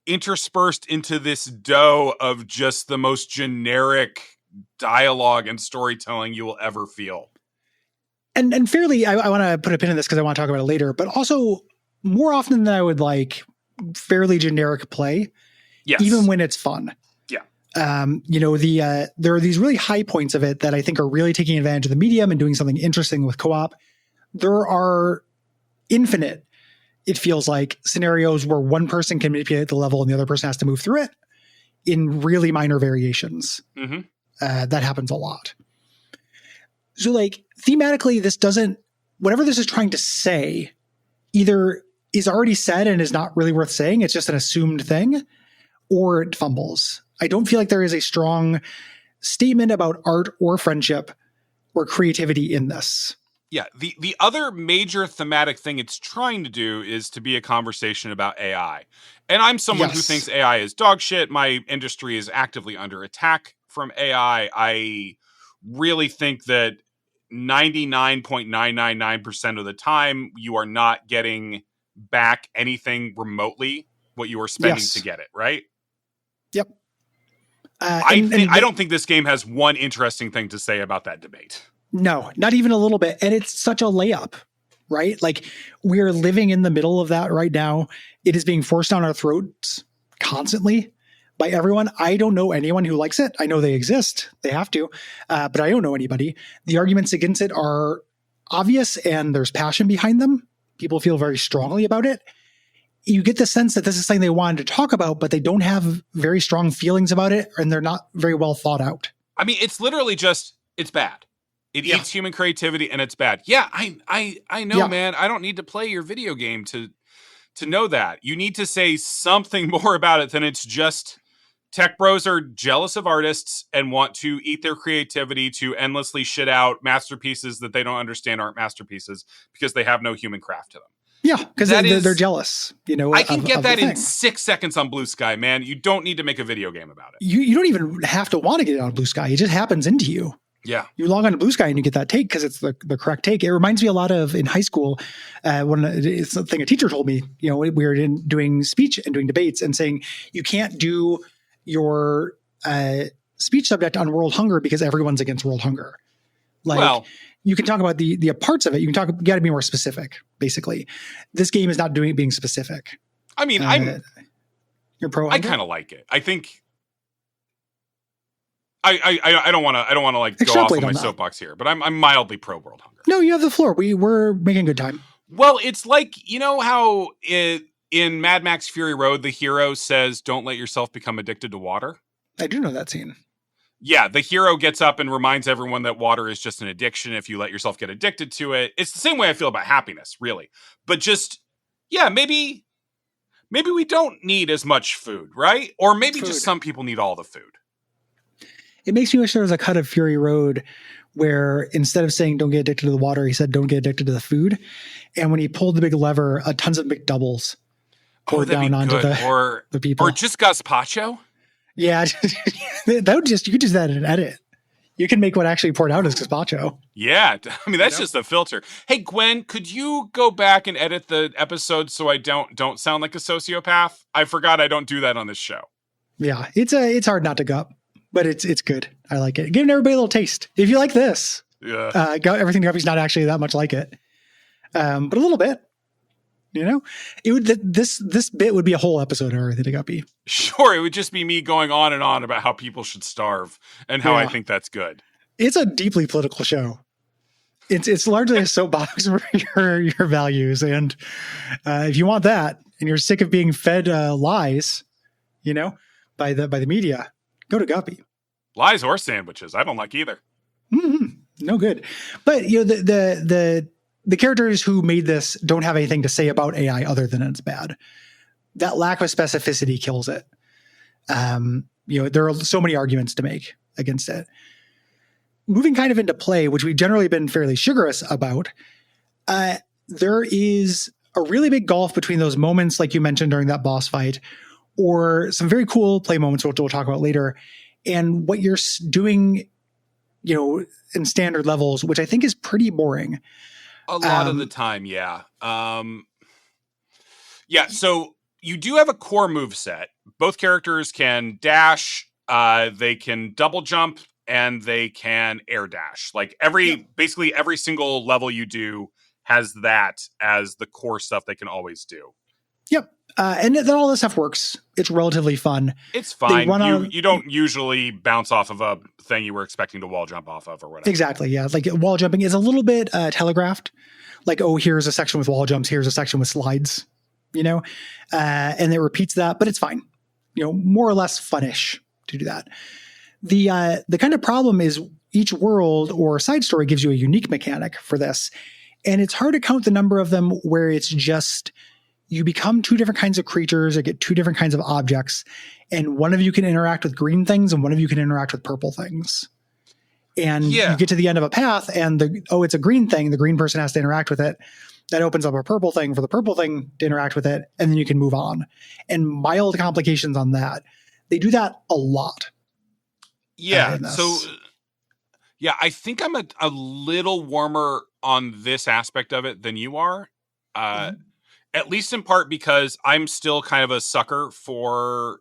interspersed into this dough of just the most generic dialogue and storytelling you will ever feel. And fairly, I want to put a pin in this because I want to talk about it later, but also more often than I would like, fairly generic play. Yes. Even when it's fun. Yeah. There are these really high points of it that I think are really taking advantage of the medium and doing something interesting with co-op. There are infinite, it feels like, scenarios where one person can manipulate the level and the other person has to move through it in really minor variations. That happens a lot. So, like, thematically, whatever this is trying to say, either is already said and is not really worth saying. It's just an assumed thing. Or it fumbles. I don't feel like there is a strong statement about art or friendship or creativity in this. Yeah. The other major thematic thing it's trying to do is to be a conversation about AI. And I'm someone who thinks AI is dog shit. My industry is actively under attack from AI. I really think that 99.999% of the time you are not getting back anything remotely what you were spending to get it, right? Yep. I don't think this game has one interesting thing to say about that debate. No, not even a little bit. And it's such a layup, right? Like, we're living in the middle of that right now. It is being forced down our throats constantly by everyone. I don't know anyone who likes it. I know they exist. They have to. But I don't know anybody. The arguments against it are obvious and there's passion behind them. People feel very strongly about it. You get the sense that this is something they wanted to talk about, but they don't have very strong feelings about it, and they're not very well thought out. I mean, it's literally just, it's bad. It eats human creativity, and it's bad. Yeah, I know, man. I don't need to play your video game to know that. You need to say something more about it than it's just tech bros are jealous of artists and want to eat their creativity to endlessly shit out masterpieces that they don't understand aren't masterpieces because they have no human craft to them. Yeah, because they're jealous, I can get that in thing. 6 seconds on Blue Sky, man. You don't need to make a video game about it. You don't even have to want to get it on Blue Sky. It just happens into you. Yeah. You log on to Blue Sky and you get that take because it's the correct take. It reminds me a lot of in high school when it's something a teacher told me. We were doing speech and doing debates and saying you can't do your speech subject on world hunger because everyone's against world hunger. You can talk about the parts of it. You got to be more specific. Basically, this game is not being specific. I mean, you're pro. I kind of like it. I think. I don't want to like go off on my soapbox here, but I'm mildly pro world hunger. No, you have the floor. We're making good time. Well, it's like how in Mad Max Fury Road the hero says, "Don't let yourself become addicted to water." I do know that scene. Yeah, the hero gets up and reminds everyone that water is just an addiction if you let yourself get addicted to it. It's the same way I feel about happiness, really. But just, maybe we don't need as much food, right? Or maybe just some people need all the food. It makes me wish there was a cut of Fury Road where instead of saying don't get addicted to the water, he said don't get addicted to the food. And when he pulled the big lever, tons of McDoubles poured down onto the people. Or just gazpacho. Yeah, you could use that in an edit. You can make what actually poured out as gazpacho. Yeah, I mean that's just a filter. Hey Gwen, could you go back and edit the episode so I don't sound like a sociopath? I forgot I don't do that on this show. Yeah, it's hard not to gup, but it's good. I like it. Giving everybody a little taste. If you like this, everything Guppy's not actually that much like it, but a little bit. This bit would be a whole episode of Everything to Guppy. Sure, it would just be me going on and on about how people should starve and how I think that's good. It's a deeply political show. It's largely a soapbox for your values, and if you want that, and you're sick of being fed lies, by the media, go to Guppy. Lies or sandwiches, I don't like either. Mm-hmm. No good, but the characters who made this don't have anything to say about AI other than it's bad. That lack of specificity kills it. There are so many arguments to make against it. Moving kind of into play, which we've generally been fairly chivalrous about, there is a really big gulf between those moments, like you mentioned during that boss fight, or some very cool play moments, which we'll talk about later, and what you're doing, in standard levels, which I think is pretty boring. A lot of the time, yeah. So you do have a core move set. Both characters can dash, they can double jump, and they can air dash. Like basically every single level you do has that as the core stuff they can always do. Yep. And then all this stuff works. It's relatively fun. It's fine. You don't usually bounce off of a thing you were expecting to wall jump off of or whatever. Exactly. Yeah. Like wall jumping is a little bit telegraphed. Like, oh, here's a section with wall jumps. Here's a section with slides, and it repeats that, but it's fine. More or less funnish to do that. The kind of problem is each world or side story gives you a unique mechanic for this. And it's hard to count the number of them where it's just you become two different kinds of creatures or get two different kinds of objects. And one of you can interact with green things and one of you can interact with purple things. And you get to the end of a path and it's a green thing. The green person has to interact with it. That opens up a purple thing for the purple thing to interact with it. And then you can move on. And mild complications on that. They do that a lot. Yeah. I think I'm a little warmer on this aspect of it than you are. At least in part because I'm still kind of a sucker for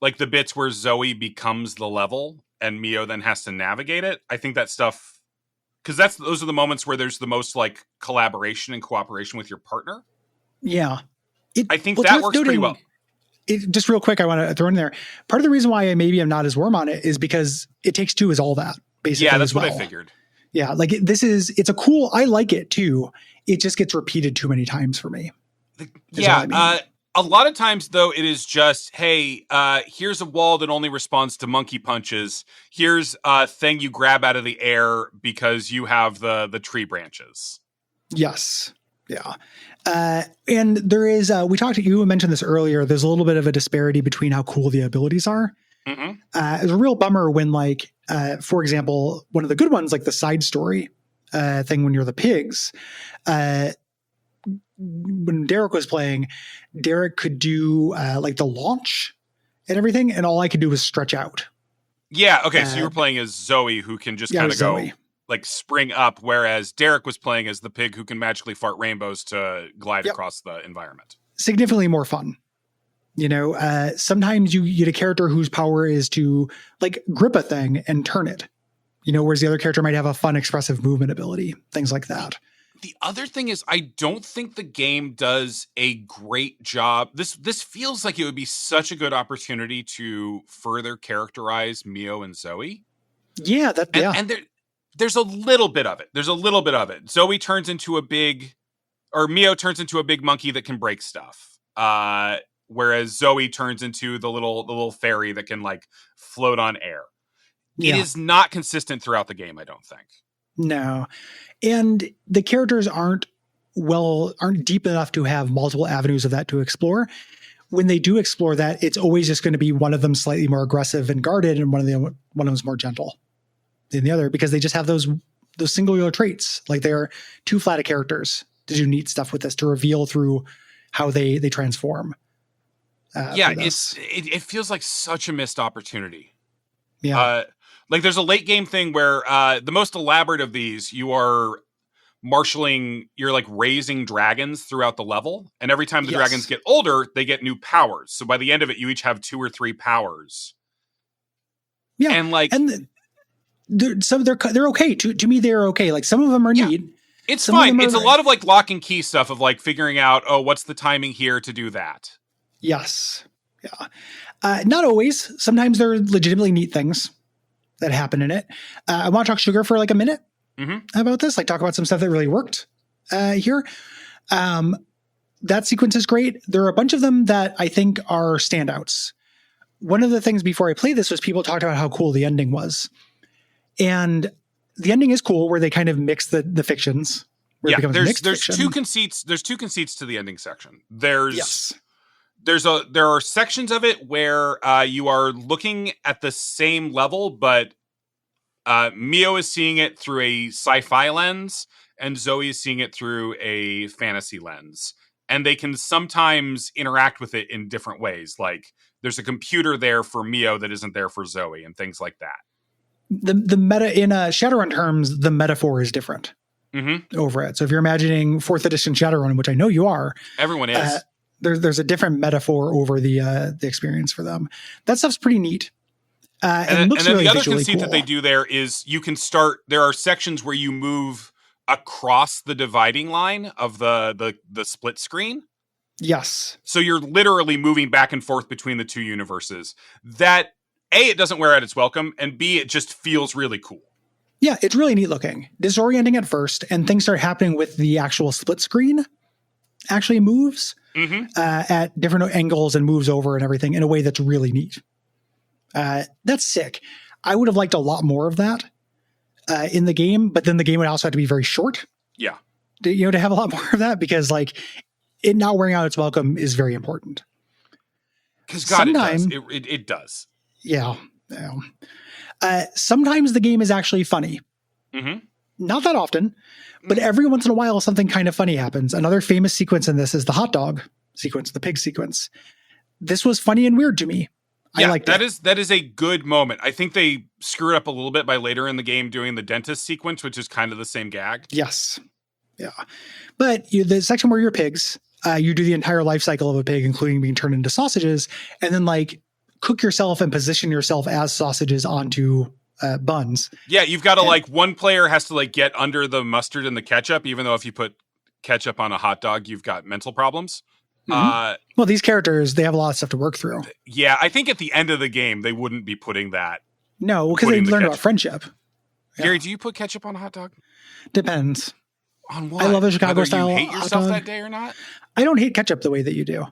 like the bits where Zoe becomes the level and Mio then has to navigate it. I think that stuff, because those are the moments where there's the most like collaboration and cooperation with your partner. Yeah. I think that works pretty well. Just real quick, I want to throw in there. Part of the reason why maybe I'm not as warm on it is because It Takes Two is all that, basically. Yeah, that's what I figured. Yeah, like it's a cool, I like it too. It just gets repeated too many times for me. A lot of times though, it is just, hey, here's a wall that only responds to monkey punches. Here's a thing you grab out of the air because you have the tree branches. Yes. Yeah. And there is, you mentioned this earlier, there's a little bit of a disparity between how cool the abilities are. Mm-hmm. It's a real bummer when for example, one of the good ones, like the side story thing when you're the pigs, when Derek was playing, Derek could do like the launch and everything, and all I could do was stretch out. Yeah, okay, so you were playing as Zoe, who can just kind of go, Zoe. like, spring up, whereas Derek was playing as the pig who can magically fart rainbows to glide across the environment. Significantly more fun. You know, sometimes you get a character whose power is to, like, grip a thing and turn it. You know, whereas the other character might have a fun, expressive movement ability, things like that. The other thing is, I don't think the game does a great job. This feels like it would be such a good opportunity to further characterize Mio and Zoe. Yeah, and there's a little bit of it. Zoe turns into Mio turns into a big monkey that can break stuff. Whereas Zoe turns into the little fairy that can, like, float on air. Yeah. It is not consistent throughout the game, I don't think. No. And the characters aren't deep enough to have multiple avenues of that to explore. When they do explore that, it's always just going to be one of them slightly more aggressive and guarded, and one of them's more gentle than the other, because they just have those singular traits. Like, they're too flat of characters to do neat stuff with this, to reveal through how they transform. It feels like such a missed opportunity. Yeah. Like, there's a late game thing where the most elaborate of these, you are you're like raising dragons throughout the level. And every time the dragons get older, they get new powers. So by the end of it, you each have 2 or 3 powers. Yeah. And like, they're okay. To me, they're okay. Like, some of them are neat. It's fine. It's a lot of, like, lock and key stuff of, like, figuring out, what's the timing here to do that. Yes. Yeah. Not always. Sometimes there are legitimately neat things that happen in it. I want to talk sugar for like a minute about this, like talk about some stuff that really worked here. That sequence is great. There are a bunch of them that I think are standouts. One of the things before I played this was people talked about how cool the ending was. And the ending is cool, where they kind of mix the fictions. Where it becomes mixed fiction. Two conceits. There's 2 conceits to the ending section. There are sections of it where you are looking at the same level, but Mio is seeing it through a sci-fi lens, and Zoe is seeing it through a fantasy lens. And they can sometimes interact with it in different ways. Like, there's a computer there for Mio that isn't there for Zoe, and things like that. The meta in Shadowrun terms, the metaphor is different over it. So if you're imagining 4th edition Shadowrun, which I know you are, everyone is. There's a different metaphor over the experience for them. That stuff's pretty neat. And looks then really the other visually conceit cool. that they do there is you can start. There are sections where you move across the dividing line of the split screen. Yes. So you're literally moving back and forth between the 2 universes. That, A, it doesn't wear out its welcome, and B, it just feels really cool. Yeah, it's really neat looking. Disorienting at first, and things start happening with the actual split screen actually moves at different angles and moves over and everything in a way that's really neat. That's sick. I would have liked a lot more of that in the game, but then the game would also have to be very short. Yeah. To have a lot more of that, because, like, it not wearing out its welcome is very important. Because sometimes it does. Yeah. Sometimes the game is actually funny. Not that often, but every once in a while something kind of funny happens. Another famous sequence in this is the hot dog sequence, the pig sequence. This was funny and weird to me. I liked it. That is a good moment. I think they screwed up a little bit by later in the game doing the dentist sequence, which is kind of the same gag. Yes. Yeah. But the section where you're pigs, you do the entire life cycle of a pig, including being turned into sausages, and then, like, cook yourself and position yourself as sausages onto buns. Yeah, you've got to, one player has to, get under the mustard and the ketchup, even though if you put ketchup on a hot dog, you've got mental problems. Well, these characters, they have a lot of stuff to work through. Yeah, I think at the end of the game, they wouldn't be putting that. No, because they learn about friendship. Gary, do you put ketchup on a hot dog? Depends. On what? I love a Chicago style. You hate yourself that day or not? I don't hate ketchup the way that you do.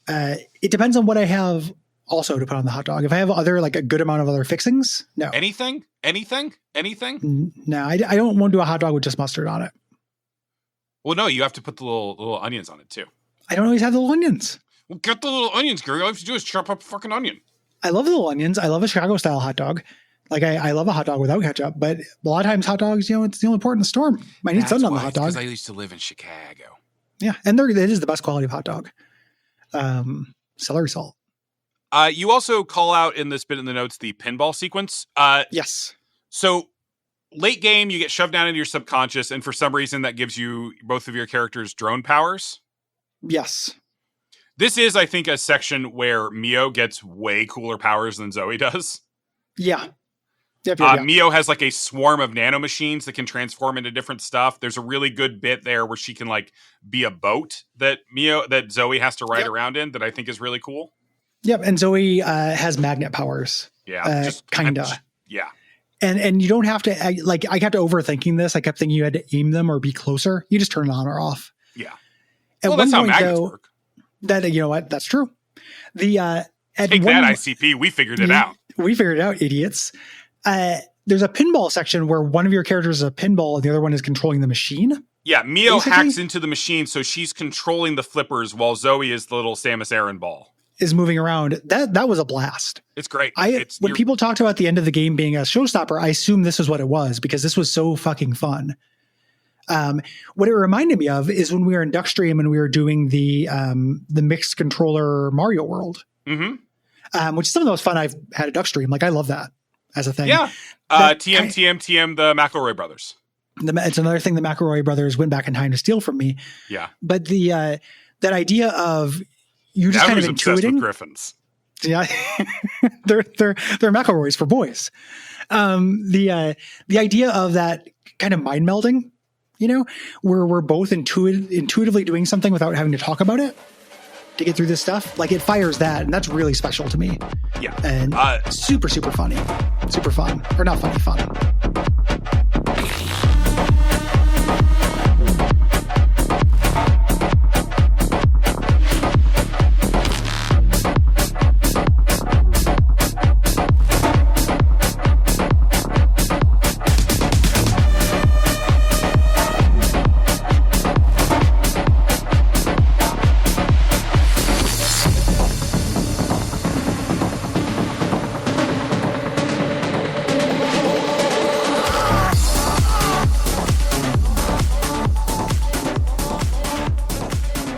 It depends on what I have also to put on the hot dog. If I have a good amount of other fixings, no. Anything? No, I don't want to do a hot dog with just mustard on it. Well, no, you have to put the little onions on it too. I don't always have the little onions. Well, get the little onions, Gary. All you have to do is chop up a fucking onion. I love the little onions. I love a Chicago style hot dog. Like, I love a hot dog without ketchup, but a lot of times hot dogs, it's the only port in the storm. I need something on the hot dog. Because I used to live in Chicago. Yeah, and it is the best quality of hot dog. Celery salt. You also call out in this bit in the notes the pinball sequence. Yes. So late game, you get shoved down into your subconscious, and for some reason that gives you both of your characters drone powers. Yes. This is, I think, a section where Mio gets way cooler powers than Zoe does. Yeah. Yep. Mio has like a swarm of nanomachines that can transform into different stuff. There's a really good bit there where she can like be a boat that Zoe has to ride around in that I think is really cool. Yep. And Zoe has magnet powers. Yeah. Kinda. Yeah. And you don't have to, I kept overthinking this. I kept thinking you had to aim them or be closer. You just turn it on or off. Yeah. At that's how magnets work. You know what? That's true. Take that, ICP. We figured it out. We figured it out, idiots. There's a pinball section where one of your characters is a pinball and the other one is controlling the machine. Yeah, Mio hacks into the machine, so she's controlling the flippers while Zoe is the little Samus Aran ball. Is moving around. That was a blast. It's great. When people talked about the end of the game being a showstopper, I assume this is what it was because this was so fucking fun. What it reminded me of is when we were in Duckstream and we were doing the mixed controller Mario World, which is some of the most fun I've had at Duckstream. Like I love that as a thing. Yeah. TM, the McElroy brothers. It's another thing the McElroy brothers went back in time to steal from me. Yeah. But that idea of you just kind of intuiting with Griffins. Yeah. they're McElroys for boys. The idea of that kind of mind melding, where we're both intuitively doing something without having to talk about it to get through this stuff. Like it fires that. And that's really special to me. Yeah. And super, super funny. Super fun. Or not funny, fun.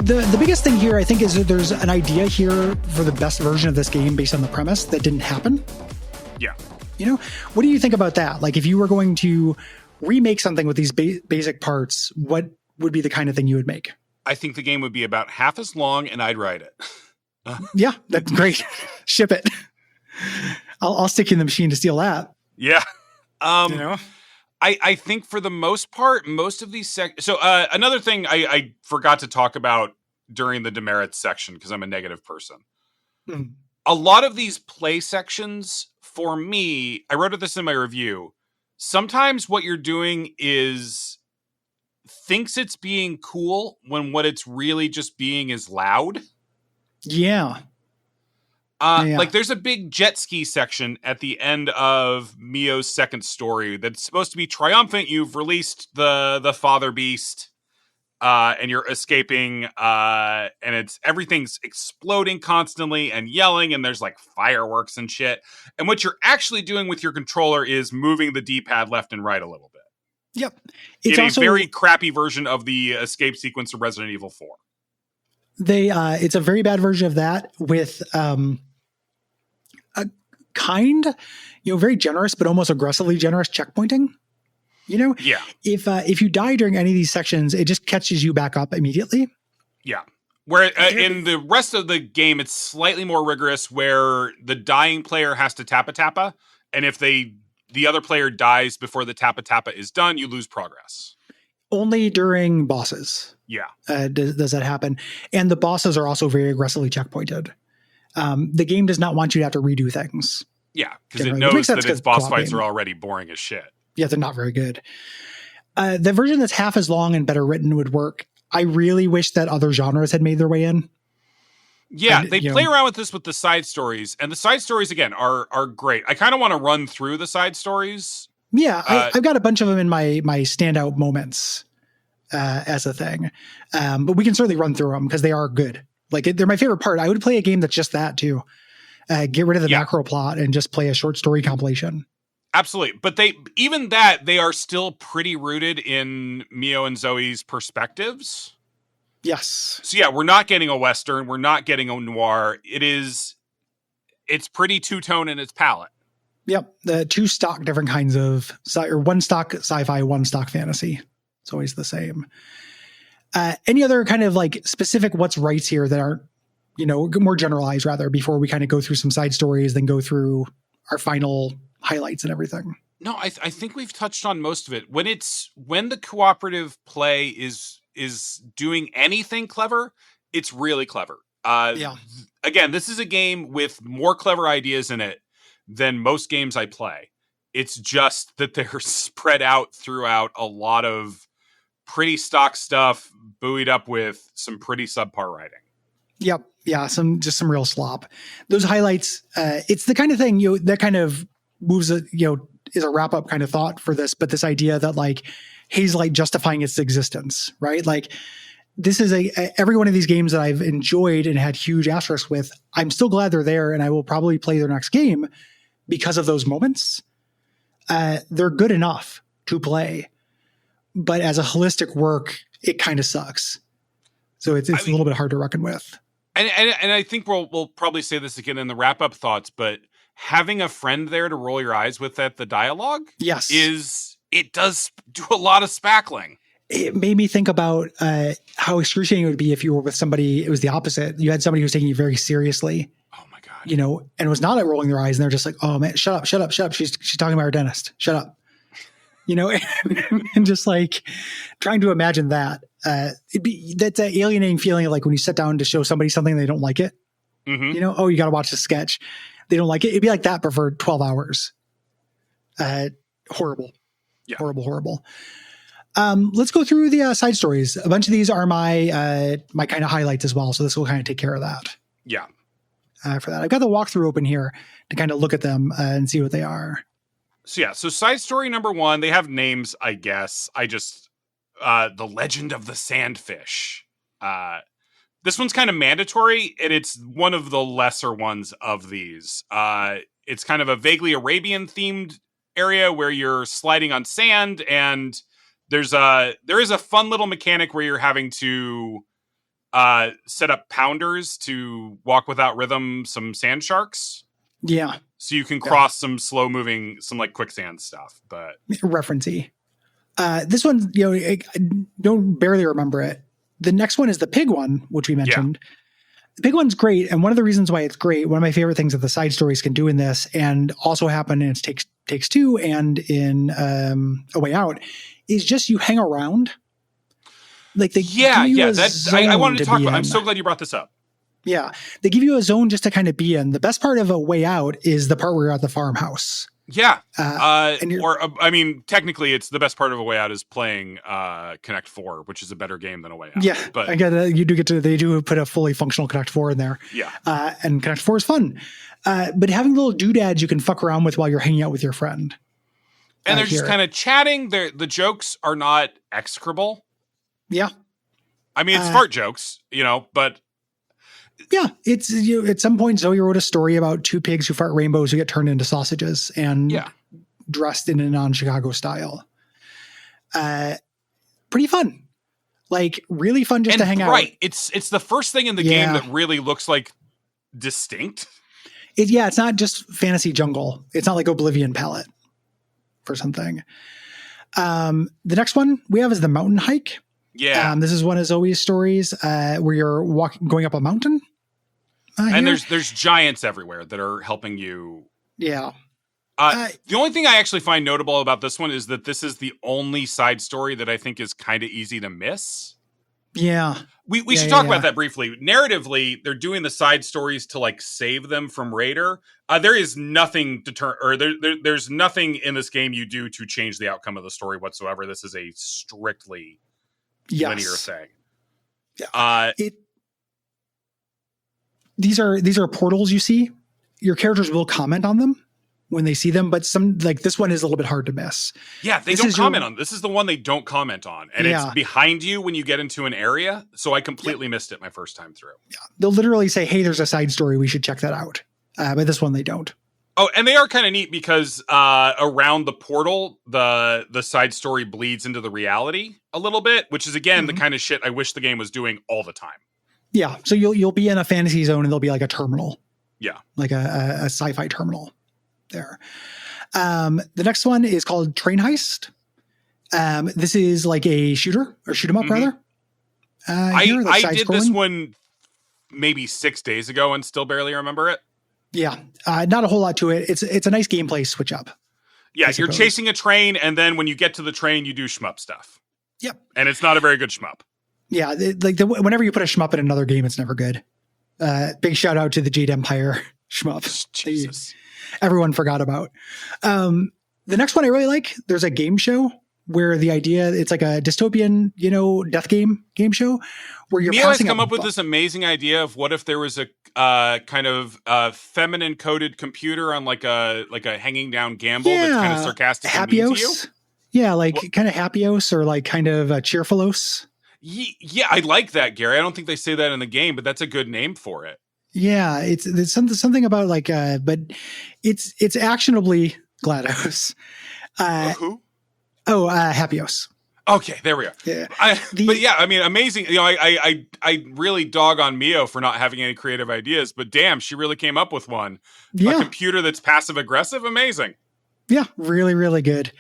The biggest thing here, I think, is that there's an idea here for the best version of this game based on the premise that didn't happen. Yeah. What do you think about that? Like, if you were going to remake something with these basic parts, what would be the kind of thing you would make? I think the game would be about half as long, and I'd write it. Yeah, that's great. Ship it. I'll stick you in the machine to steal that. Yeah. I think for the most part, most of these So another thing I forgot to talk about during the demerits section, because I'm a negative person. Mm. A lot of these play sections, for me, I wrote this in my review. Sometimes what you're doing thinks it's being cool when what it's really just being is loud. Yeah. Like there's a big jet ski section at the end of Mio's second story that's supposed to be triumphant. You've released the father beast, and you're escaping, and everything's exploding constantly and yelling, and there's like fireworks and shit. And what you're actually doing with your controller is moving the D-pad left and right a little bit. Yep. It's also a very crappy version of the escape sequence of Resident Evil 4. It's a very bad version of that with a very generous but almost aggressively generous checkpointing. Yeah. If you die during any of these sections, it just catches you back up immediately. Yeah. Where in the rest of the game, it's slightly more rigorous, where the dying player has to tappa, and if the other player dies before the tappa is done, you lose progress. Only during bosses. Yeah. Does that happen? And the bosses are also very aggressively checkpointed. The game does not want you to have to redo things. Yeah, because it knows that its boss fights are already boring as shit. Yeah, they're not very good. The version that's half as long and better written would work. I really wish that other genres had made their way in. Yeah, they play around with this with the side stories. And the side stories, again, are great. I kind of want to run through the side stories. Yeah, I've got a bunch of them in my standout moments as a thing. But we can certainly run through them because they are good. Like, they're my favorite part. I would play a game that's just that, too. Get rid of the macro plot and just play a short story compilation. Absolutely. But they are still pretty rooted in Mio and Zoe's perspectives. Yes. So yeah, we're not getting a Western. We're not getting a noir. It's pretty two-tone in its palette. Yep. The two stock different kinds of or one stock sci-fi, one stock fantasy. It's always the same. Any other kind of like specific what's rights here that aren't, more generalized rather, before we kind of go through some side stories, then go through our final highlights and everything? No, I think we've touched on most of it. When the cooperative play is doing anything clever, it's really clever. Yeah. Again, this is a game with more clever ideas in it than most games I play. It's just that they're spread out throughout a lot of pretty stock stuff, buoyed up with some pretty subpar writing. Yep. Yeah. Some real slop. Those highlights, it's the kind of thing, that kind of moves, is a wrap up kind of thought for this, but this idea that like Hazelight justifying its existence, right? Like this is every one of these games that I've enjoyed and had huge asterisks with, I'm still glad they're there and I will probably play their next game because of those moments. They're good enough to play, but as a holistic work, it kind of sucks. So it's a little bit hard to reckon with. And I think we'll probably say this again in the wrap up thoughts, but having a friend there to roll your eyes with at the dialogue, yes, it does do a lot of spackling. It made me think about how excruciating it would be if you were with somebody. It was the opposite. You had somebody who was taking you very seriously. Oh my God. And was not like rolling their eyes, and they're just like, "Oh man, shut up. She's talking about her dentist. Shut up." And just like trying to imagine that. That's an alienating feeling of like when you sit down to show somebody something they don't like it. Mm-hmm. Oh, you got to watch the sketch. They don't like it. It'd be like that, but for 12 hours. Horrible. Yeah. Horrible. Let's go through the side stories. A bunch of these are my kind of highlights as well. So this will kind of take care of that. Yeah. For that, I've got the walkthrough open here to kind of look at them and see what they are. So side story number 1, they have names, I guess. The Legend of the Sandfish. This one's kind of mandatory, and it's one of the lesser ones of these. It's kind of a vaguely Arabian-themed area where you're sliding on sand, and there is a fun little mechanic where you're having to set up pounders to walk without rhythm some sand sharks. Yeah. So you can cross some slow-moving, some like quicksand stuff. But referencey. This one, I don't barely remember it. The next one is the pig one, which we mentioned. Yeah. The pig one's great. And one of the reasons why it's great, one of my favorite things that the side stories can do in this and also happen in Takes Two and in A Way Out is just you hang around. Like I wanted to talk about. I'm so glad you brought this up. Yeah. They give you a zone just to kind of be in. The best part of A Way Out is the part where you're at the farmhouse. Yeah. Technically it's the best part of A Way Out is playing Connect 4, which is a better game than A Way Out. Yeah. But I get it. They do put a fully functional Connect 4 in there. Yeah. And Connect 4 is fun. But having little doodads you can fuck around with while you're hanging out with your friend. And they're just kind of chatting. The jokes are not execrable. Yeah. It's fart jokes, but yeah, it's at some point Zoe wrote a story about two pigs who fart rainbows who get turned into sausages and dressed in a non-Chicago style. Pretty fun. Like really fun just to hang out. Right. It's the first thing in the game that really looks like distinct. It's not just fantasy jungle. It's not like Oblivion palette for something. The next one we have is the mountain hike. Yeah. This is one of Zoe's stories where you're going up a mountain. And there's giants everywhere that are helping you. Yeah. The only thing I actually find notable about this one is that this is the only side story that I think is kind of easy to miss. Yeah. We should talk about that briefly. Narratively, they're doing the side stories to like save them from Raider. There is nothing there's nothing in this game you do to change the outcome of the story whatsoever. This is a strictly linear thing. Yeah. These are portals you see. Your characters will comment on them when they see them, but some like this one is a little bit hard to miss. Yeah, they don't comment on. This is the one they don't comment on, and it's behind you when you get into an area. So I completely missed it my first time through. Yeah, they'll literally say, "Hey, there's a side story. We should check that out." But this one they don't. Oh, and they are kind of neat because around the portal, the side story bleeds into the reality a little bit, which is again the kind of shit I wish the game was doing all the time. Yeah, so you'll be in a fantasy zone and there'll be like a terminal. Yeah, like a sci-fi terminal there. The next one is called Train Heist. This is like a shooter or shoot 'em up rather. I did this one maybe 6 days ago and still barely remember it. Yeah, not a whole lot to it. It's a nice gameplay switch up. Yeah, you're chasing a train, and then when you get to the train, you do shmup stuff. Yep, and it's not a very good shmup. Yeah, whenever you put a shmup in another game, it's never good. Big shout out to the Jade Empire shmup. Jesus, everyone forgot about. The next one I really like. There's a game show where the idea it's like a dystopian, death game show where you're. Mio has come up with this amazing idea of what if there was a kind of feminine coded computer on like a hanging down gamble that's kind of sarcastic and mean to you. Yeah, kind of Happios or like kind of Cheerfulos. Yeah, I like that, Gary. I don't think they say that in the game, but that's a good name for it. Yeah, it's something about like but it's actionably GLaDOS. Who? Oh, Happios. Okay, there we are. Yeah. But yeah, I mean, amazing. I really dog on Mio for not having any creative ideas, but damn, she really came up with one. Yeah. A computer that's passive aggressive. Amazing. Yeah, really, really good.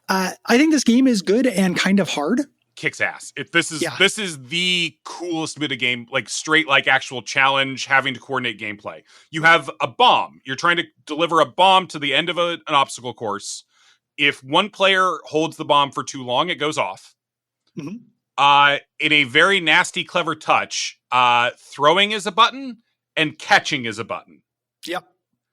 I think this game is good and kind of hard. Kicks ass. This is the coolest bit of game, like straight, like actual challenge, having to coordinate gameplay. You have a bomb. You're trying to deliver a bomb to the end of an obstacle course. If one player holds the bomb for too long, it goes off. Mm-hmm. In a very nasty, clever touch, throwing is a button and catching is a button. Yep.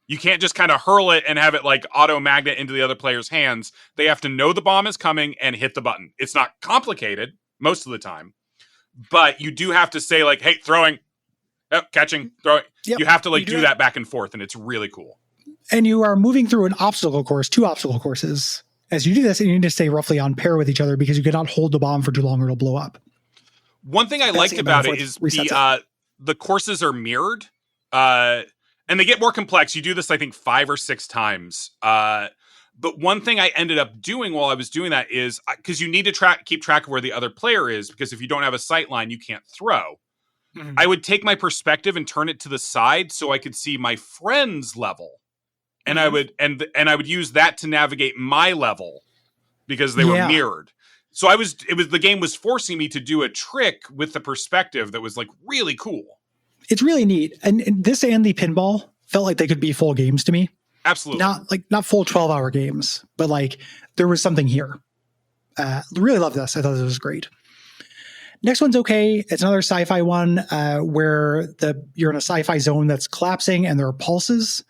You can't just kind of hurl it and have it like auto magnet into the other player's hands. They have to know the bomb is coming and hit the button. It's not complicated most of the time, but you do have to say like, hey, throwing, catching, throwing. Yep. You have to do that back and forth, and it's really cool. And you are moving through an obstacle course, 2 obstacle courses. As you do this, and you need to stay roughly on pair with each other because you cannot hold the bomb for too long or it'll blow up. One thing I liked about it is the courses are mirrored. And they get more complex. You do this, I think, 5 or 6 times. But one thing I ended up doing while I was doing that is because you need to keep track of where the other player is, because if you don't have a sight line, you can't throw. Mm-hmm. I would take my perspective and turn it to the side so I could see my friend's level. And I would and I would use that to navigate my level because they were mirrored. So the game was forcing me to do a trick with the perspective that was like really cool. It's really neat. And this and the pinball felt like they could be full games to me. Absolutely. Not full 12-hour games, but like there was something here. Really love this. I thought this was great. Next one's okay. It's another sci-fi one where you're in a sci-fi zone that's collapsing and there are pulses.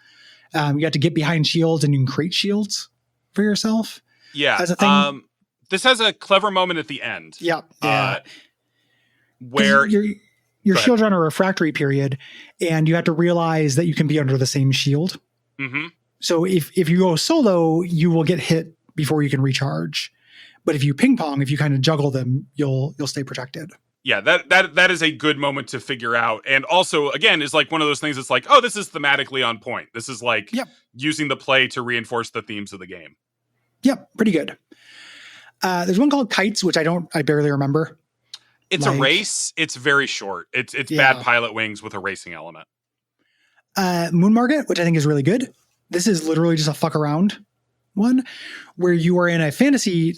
You have to get behind shields and you can create shields for yourself. Yeah. As a thing. This has a clever moment at the end. Yeah. Where your shields are on a refractory period and you have to realize that you can be under the same shield. Mm-hmm. So if you go solo, you will get hit before you can recharge. But if you ping pong, if you kind of juggle them, you'll stay protected. Yeah, that is a good moment to figure out. And also, again, is like one of those things that's like, oh, this is thematically on point. This is like using the play to reinforce the themes of the game. Yep, pretty good. There's one called Kites, which I barely remember. It's a race. It's very short. It's bad pilot wings with a racing element. Moon Market, which I think is really good. This is literally just a fuck around one where you are in a fantasy,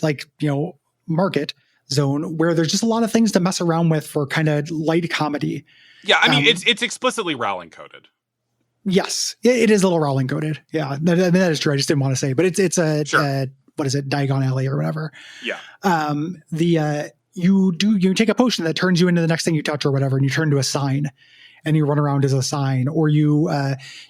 market zone where there's just a lot of things to mess around with for kind of light comedy. Yeah, I mean, it's explicitly Rowling coded. Yes, it is a little Rowling coded. Yeah, that is true. I just didn't want to say, but it's a what is it, Diagon Alley or whatever. Yeah. You take a potion that turns you into the next thing you touch or whatever, and you turn to a sign, and you run around as a sign, or you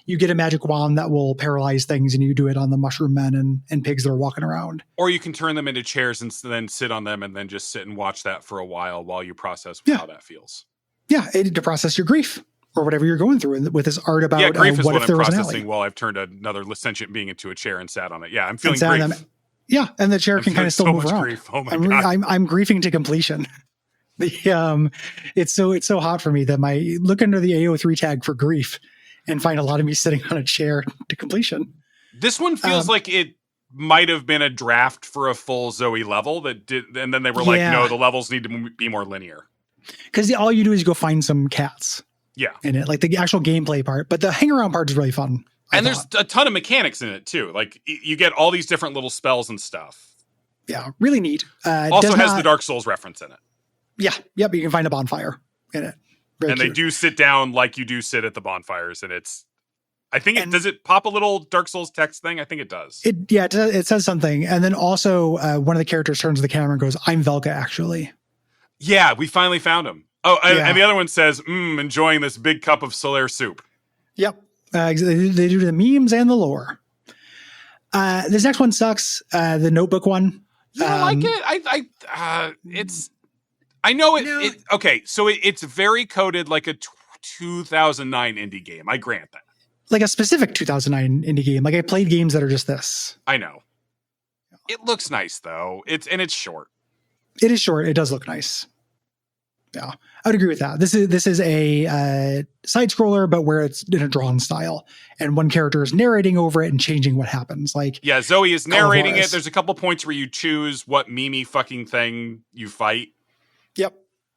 get a magic wand that will paralyze things, and you do it on the mushroom men and pigs that are walking around. Or you can turn them into chairs and then sit on them, and then just sit and watch that for a while you process how that feels. Yeah, to process your grief or whatever you're going through with this art about grief is what if I'm there was processing while I've turned another sentient being into a chair and sat on it. Yeah, I'm feeling grief. Yeah, and the chair can kind of still move around. Grief. Oh my God. I'm griefing to completion. It's so hot for me that look under the AO3 tag for grief and find a lot of me sitting on a chair to completion. This one feels like it might have been a draft for a full Zoe level and then they were like, no, the levels need to be more linear. Because all you do is you go find some cats. Yeah. In it, like the actual gameplay part. But the hang around part is really fun. And there's a ton of mechanics in it too. Like you get all these different little spells and stuff. Yeah, really neat. Also has the Dark Souls reference in it. Yeah, yep. You can find a bonfire in it. Very cute. They do sit down like you do sit at the bonfires, and does it pop a little Dark Souls text thing? I think it does. It says something, and then also one of the characters turns to the camera and goes, "I'm Velka, actually." Yeah, we finally found him. Oh, and the other one says, enjoying this big cup of Solaire soup. Yep. They do the memes and the lore. This next one sucks. The notebook one. You don't like it? I know it. Okay, so it's very coded like a 2009 indie game. I grant that. Like a specific 2009 indie game. Like I played games that are just this. I know. It looks nice though. It's short. It is short. It does look nice. Yeah, I would agree with that. This is a side scroller, but where it's in a drawn style, and one character is narrating over it and changing what happens. Like, yeah, Zoe is narrating it. There's a couple points where you choose what Mimi fucking thing you fight. Yep,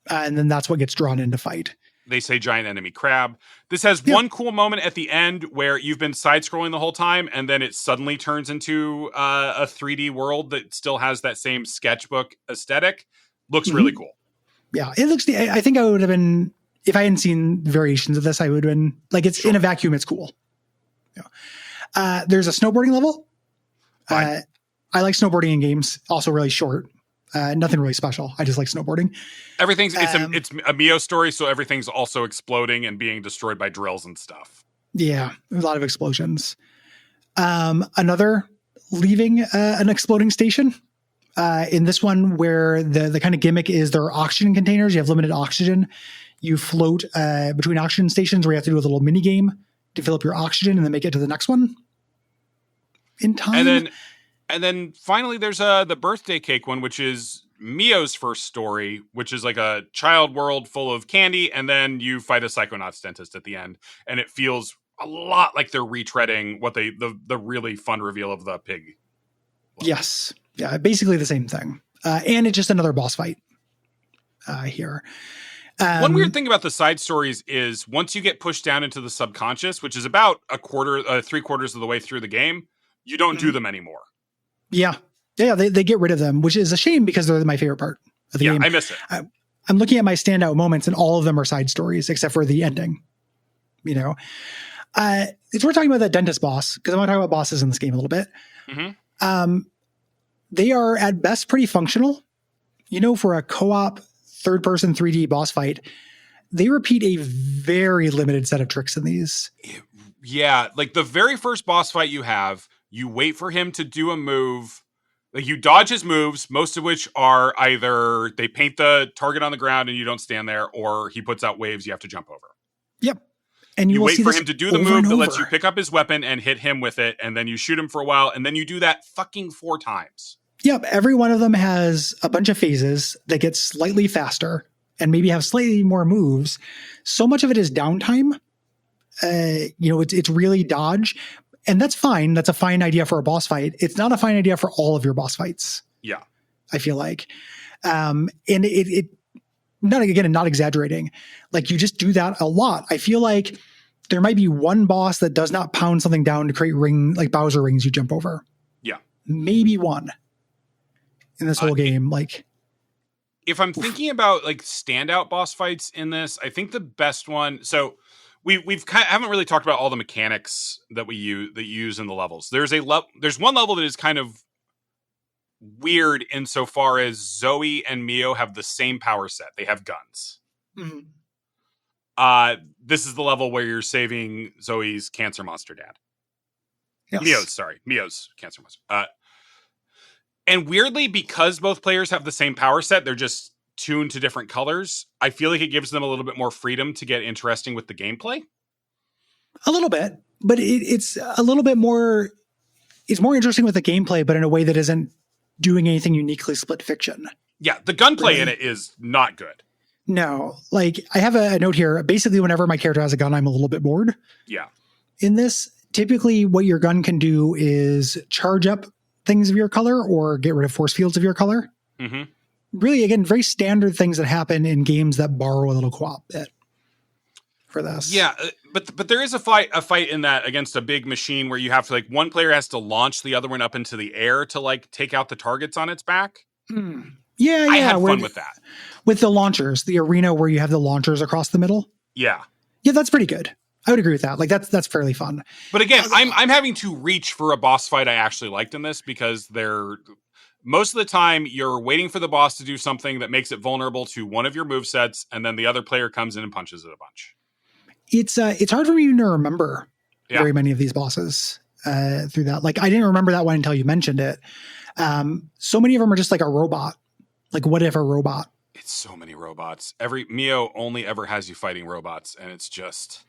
and then that's what gets drawn into fight. They say giant enemy crab. This has one cool moment at the end where you've been side scrolling the whole time, and then it suddenly turns into a 3D world that still has that same sketchbook aesthetic. Looks really cool. Yeah, it looks. I think I would have been, if I hadn't seen variations of this, I would have been like, it's in a vacuum. It's cool. Yeah. There's a snowboarding level. I like snowboarding in games. Also really short. Nothing really special. I just like snowboarding. Everything's it's a Mio story, so everything's also exploding and being destroyed by drills and stuff. Yeah, a lot of explosions. Another leaving an exploding station. In this one, where the kind of gimmick is there are oxygen containers. You have limited oxygen. You float between oxygen stations where you have to do a little mini game to fill up your oxygen and then make it to the next one in time. And then finally, there's the birthday cake one, which is Mio's first story, which is like a child world full of candy, and then you fight a psychonauts dentist at the end, and it feels a lot like they're retreading what the really fun reveal of the pig. Yes. Yeah, basically the same thing. And it's just another boss fight here. One weird thing about the side stories is once you get pushed down into the subconscious, which is about 3/4 of the way through the game, you don't do them anymore. Yeah. Yeah, they get rid of them, which is a shame because they're my favorite part of the game. I miss it. I'm looking at my standout moments and all of them are side stories except for the ending. You know, it's worth talking about that dentist boss because I want to talk about bosses in this game a little bit. Mm-hmm. They are at best pretty functional. You know, for a co-op third-person 3D boss fight, they repeat a very limited set of tricks in these. Yeah, like the very first boss fight you have, you wait for him to do a move. Like you dodge his moves, most of which are either they paint the target on the ground and you don't stand there, or he puts out waves you have to jump over. Yep. And you wait for him to do the move that lets you pick up his weapon and hit him with it, and then you shoot him for a while, and then you do that fucking 4 times. Yep. Every one of them has a bunch of phases that get slightly faster and maybe have slightly more moves. So much of it is downtime. It's really dodge. And that's fine. That's a fine idea for a boss fight. It's not a fine idea for all of your boss fights. Yeah. I feel like. And it not exaggerating. Like you just do that a lot. I feel like there might be one boss that does not pound something down to create like Bowser rings you jump over. Yeah. Maybe one in this whole game. Like, if I'm thinking about like standout boss fights in this, I think the best one. So haven't really talked about all the mechanics that we use in the levels. There's one level that is kind of weird insofar as Zoe and Mio have the same power set. They have guns. Mm-hmm. This is the level where you're saving Zoe's cancer monster dad. Yes. Mio's cancer monster. And weirdly, because both players have the same power set, they're just tuned to different colors. I feel like it gives them a little bit more freedom to get interesting with the gameplay. A little bit, but it's a little bit more. It's more interesting with the gameplay, but in a way that isn't doing anything uniquely Split Fiction. Yeah, the gunplay in it is not good. No, like I have a note here. Basically, whenever my character has a gun, I'm a little bit bored. Yeah. In this, typically what your gun can do is charge up things of your color or get rid of force fields of your color. Mm-hmm. Really, again, very standard things that happen in games that borrow a little co-op bit for this. Yeah, but there is a fight in that against a big machine where you have to, like, one player has to launch the other one up into the air to, like, take out the targets on its back. Yeah, I had fun with that. With the launchers, the arena where you have the launchers across the middle. Yeah. Yeah, that's pretty good. I would agree with that. Like that's fairly fun. But again, I'm having to reach for a boss fight I actually liked in this because most of the time you're waiting for the boss to do something that makes it vulnerable to one of your movesets, and then the other player comes in and punches it a bunch. It's hard for me to remember very many of these bosses through that. Like I didn't remember that one until you mentioned it. So many of them are just like a robot, like what if a robot? It's so many robots. Every Mio only ever has you fighting robots, and it's just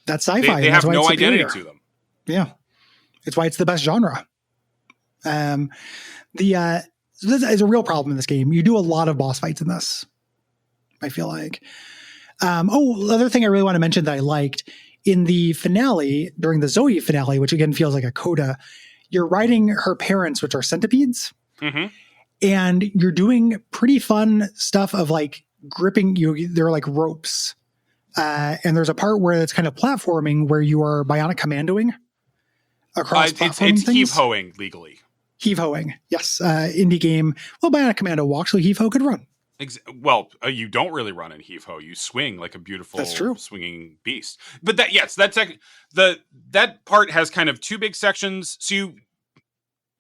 that's sci-fi. They have no identity to them. Yeah, it's why it's the best genre. So this is a real problem in this game. You do a lot of boss fights in this, I feel like. The other thing I really want to mention that I liked in the finale, during the Zoe finale, which again feels like a coda, you're riding her parents, which are centipedes. Mm-hmm. And you're doing pretty fun stuff of like gripping you. They're like ropes. And there's a part where it's kind of platforming where you are bionic commandoing across platforming it's things. heave-hoing legally. Heave-hoing, yes. Indie game. Well, bionic commando walks, so heave-ho could run. You don't really run in heave-ho. You swing like a beautiful swinging beast. But that part has kind of two big sections. So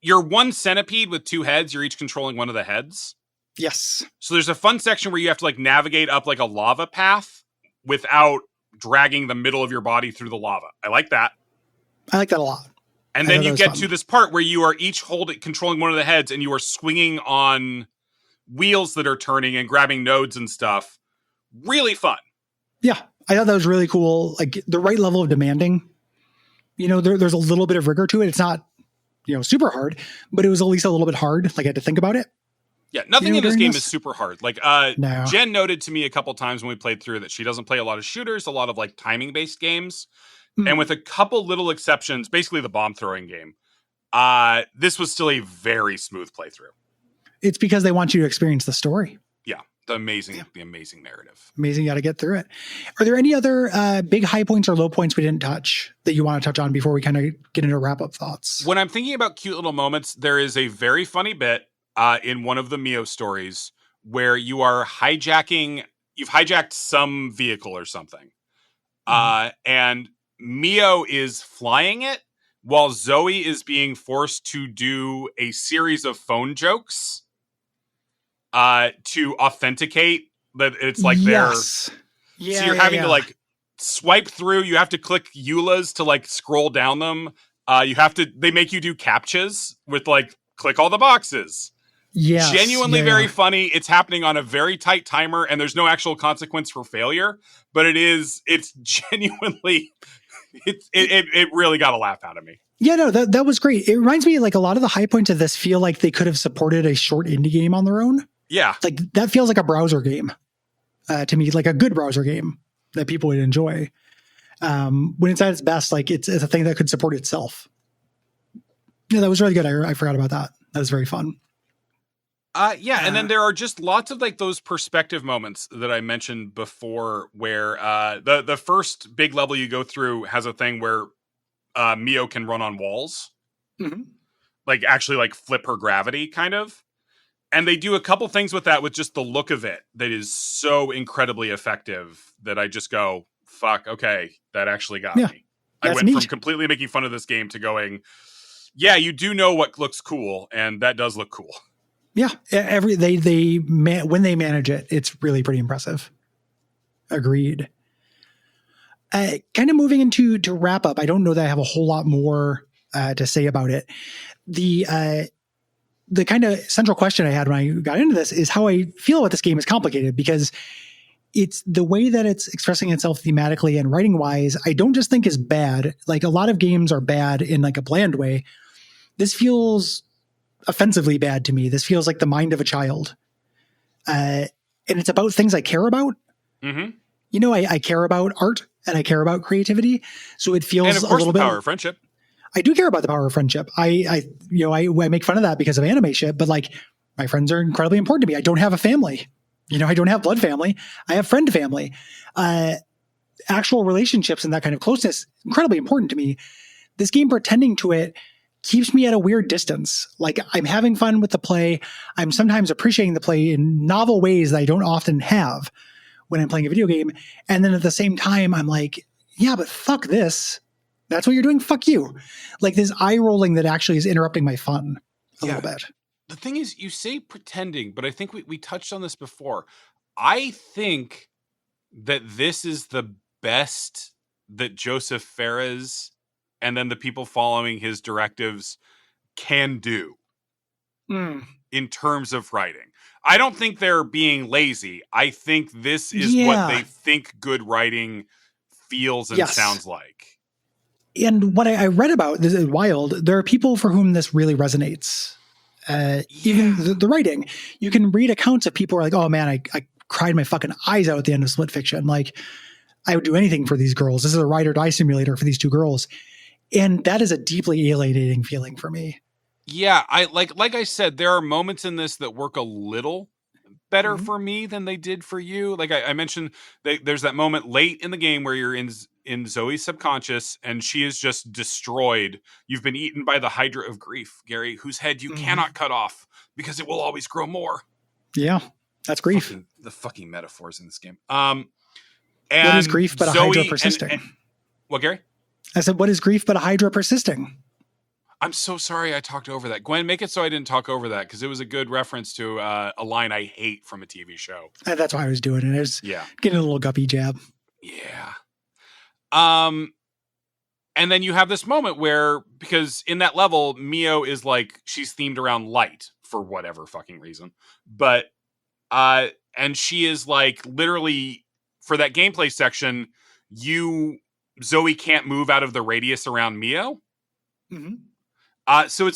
you're one centipede with two heads. You're each controlling one of the heads. Yes. So there's a fun section where you have to like navigate up like a lava path without dragging the middle of your body through the lava. I like that. I like that a lot. And then you get to this part where you are each controlling one of the heads, and you are swinging on wheels that are turning and grabbing nodes and stuff. Really fun. Yeah. I thought that was really cool. Like the right level of demanding. You know, there's a little bit of rigor to it. It's not, super hard, but it was at least a little bit hard. Like I had to think about it. Yeah, nothing in this game is super hard. Like No. Jen noted to me a couple times when we played through that she doesn't play a lot of shooters, a lot of like timing-based games. Mm. And with a couple little exceptions, basically the bomb throwing game, this was still a very smooth playthrough. It's because they want you to experience the story. Yeah, the amazing narrative. Amazing, you got to get through it. Are there any other big high points or low points we didn't touch that you want to touch on before we kind of get into wrap-up thoughts? When I'm thinking about cute little moments, there is a very funny bit in one of the Mio stories where you've hijacked some vehicle or something. And Mio is flying it while Zoe is being forced to do a series of phone jokes to authenticate that it's like yes. So you're having to like swipe through. You have to click EULAs to like scroll down them. They make you do CAPTCHAs with like click all the boxes. Yes, genuinely very funny. It's happening on a very tight timer, and there's no actual consequence for failure. But it's genuinely, it really got a laugh out of me. Yeah, no, that was great. It reminds me like a lot of the high points of this feel like they could have supported a short indie game on their own. Yeah, like that feels like a browser game to me, like a good browser game that people would enjoy. When it's at its best, like it's a thing that could support itself. Yeah, that was really good. I forgot about that. That was very fun. And then there are just lots of like those perspective moments that I mentioned before where the first big level you go through has a thing where Mio can run on walls. Mm-hmm. Like actually like flip her gravity kind of. And they do a couple things with that with just the look of it that is so incredibly effective that I just go, fuck, okay, that actually got me. I went from completely making fun of this game to going, yeah, you do know what looks cool, and that does look cool. Yeah, when they manage it, it's really pretty impressive. Agreed. Kind of moving into to wrap up. I don't know that I have a whole lot more to say about it. The kind of central question I had when I got into this is how I feel about this game is complicated because it's the way that it's expressing itself thematically and writing wise. I don't just think is bad. Like a lot of games are bad in like a bland way. This feels offensively bad to me. This feels like the mind of a child. And it's about things I care about. Mm-hmm. I care about art and I care about creativity. So it feels and of course a little the bit power of friendship. I do care about the power of friendship. I make fun of that because of anime shit, but like my friends are incredibly important to me. I don't have a family. I don't have blood family. I have friend family. Actual relationships and that kind of closeness, incredibly important to me. This game, pretending to it, keeps me at a weird distance. Like, I'm having fun with the play. I'm sometimes appreciating the play in novel ways that I don't often have when I'm playing a video game. And then at the same time, I'm like, yeah, but fuck this. That's what you're doing. Fuck you. Like this eye rolling that actually is interrupting my fun a little bit. The thing is, you say pretending, but I think we touched on this before. I think that this is the best that Joseph Fares and then the people following his directives can do in terms of writing. I don't think they're being lazy. I think this is what they think good writing feels and sounds like. And what I read about this is wild. There are people for whom this really resonates. Even the writing, you can read accounts of people who are like, oh man, I cried my fucking eyes out at the end of Split Fiction. Like, I would do anything for these girls. This is a ride or die simulator for these two girls. And that is a deeply alienating feeling for me. Yeah, I like I said, there are moments in this that work a little better for me than they did for you. Like I mentioned, there's that moment late in the game where you're in Zoe's subconscious and she is just destroyed. You've been eaten by the Hydra of grief, Gary, whose head you cannot cut off because it will always grow more. Yeah, that's grief. The fucking metaphors in this game. And what is grief but Zoe, a Hydra persisting? And what, Gary? I said, what is grief but a Hydra persisting? I'm so sorry I talked over that. Gwen, make it so I didn't talk over that because it was a good reference to a line I hate from a TV show. That's why I was doing it. I was getting a little guppy jab. Yeah. And then you have this moment where, because in that level, Mio is like, she's themed around light for whatever fucking reason. But, and she is like, literally, for that gameplay section, Zoe can't move out of the radius around Mio. So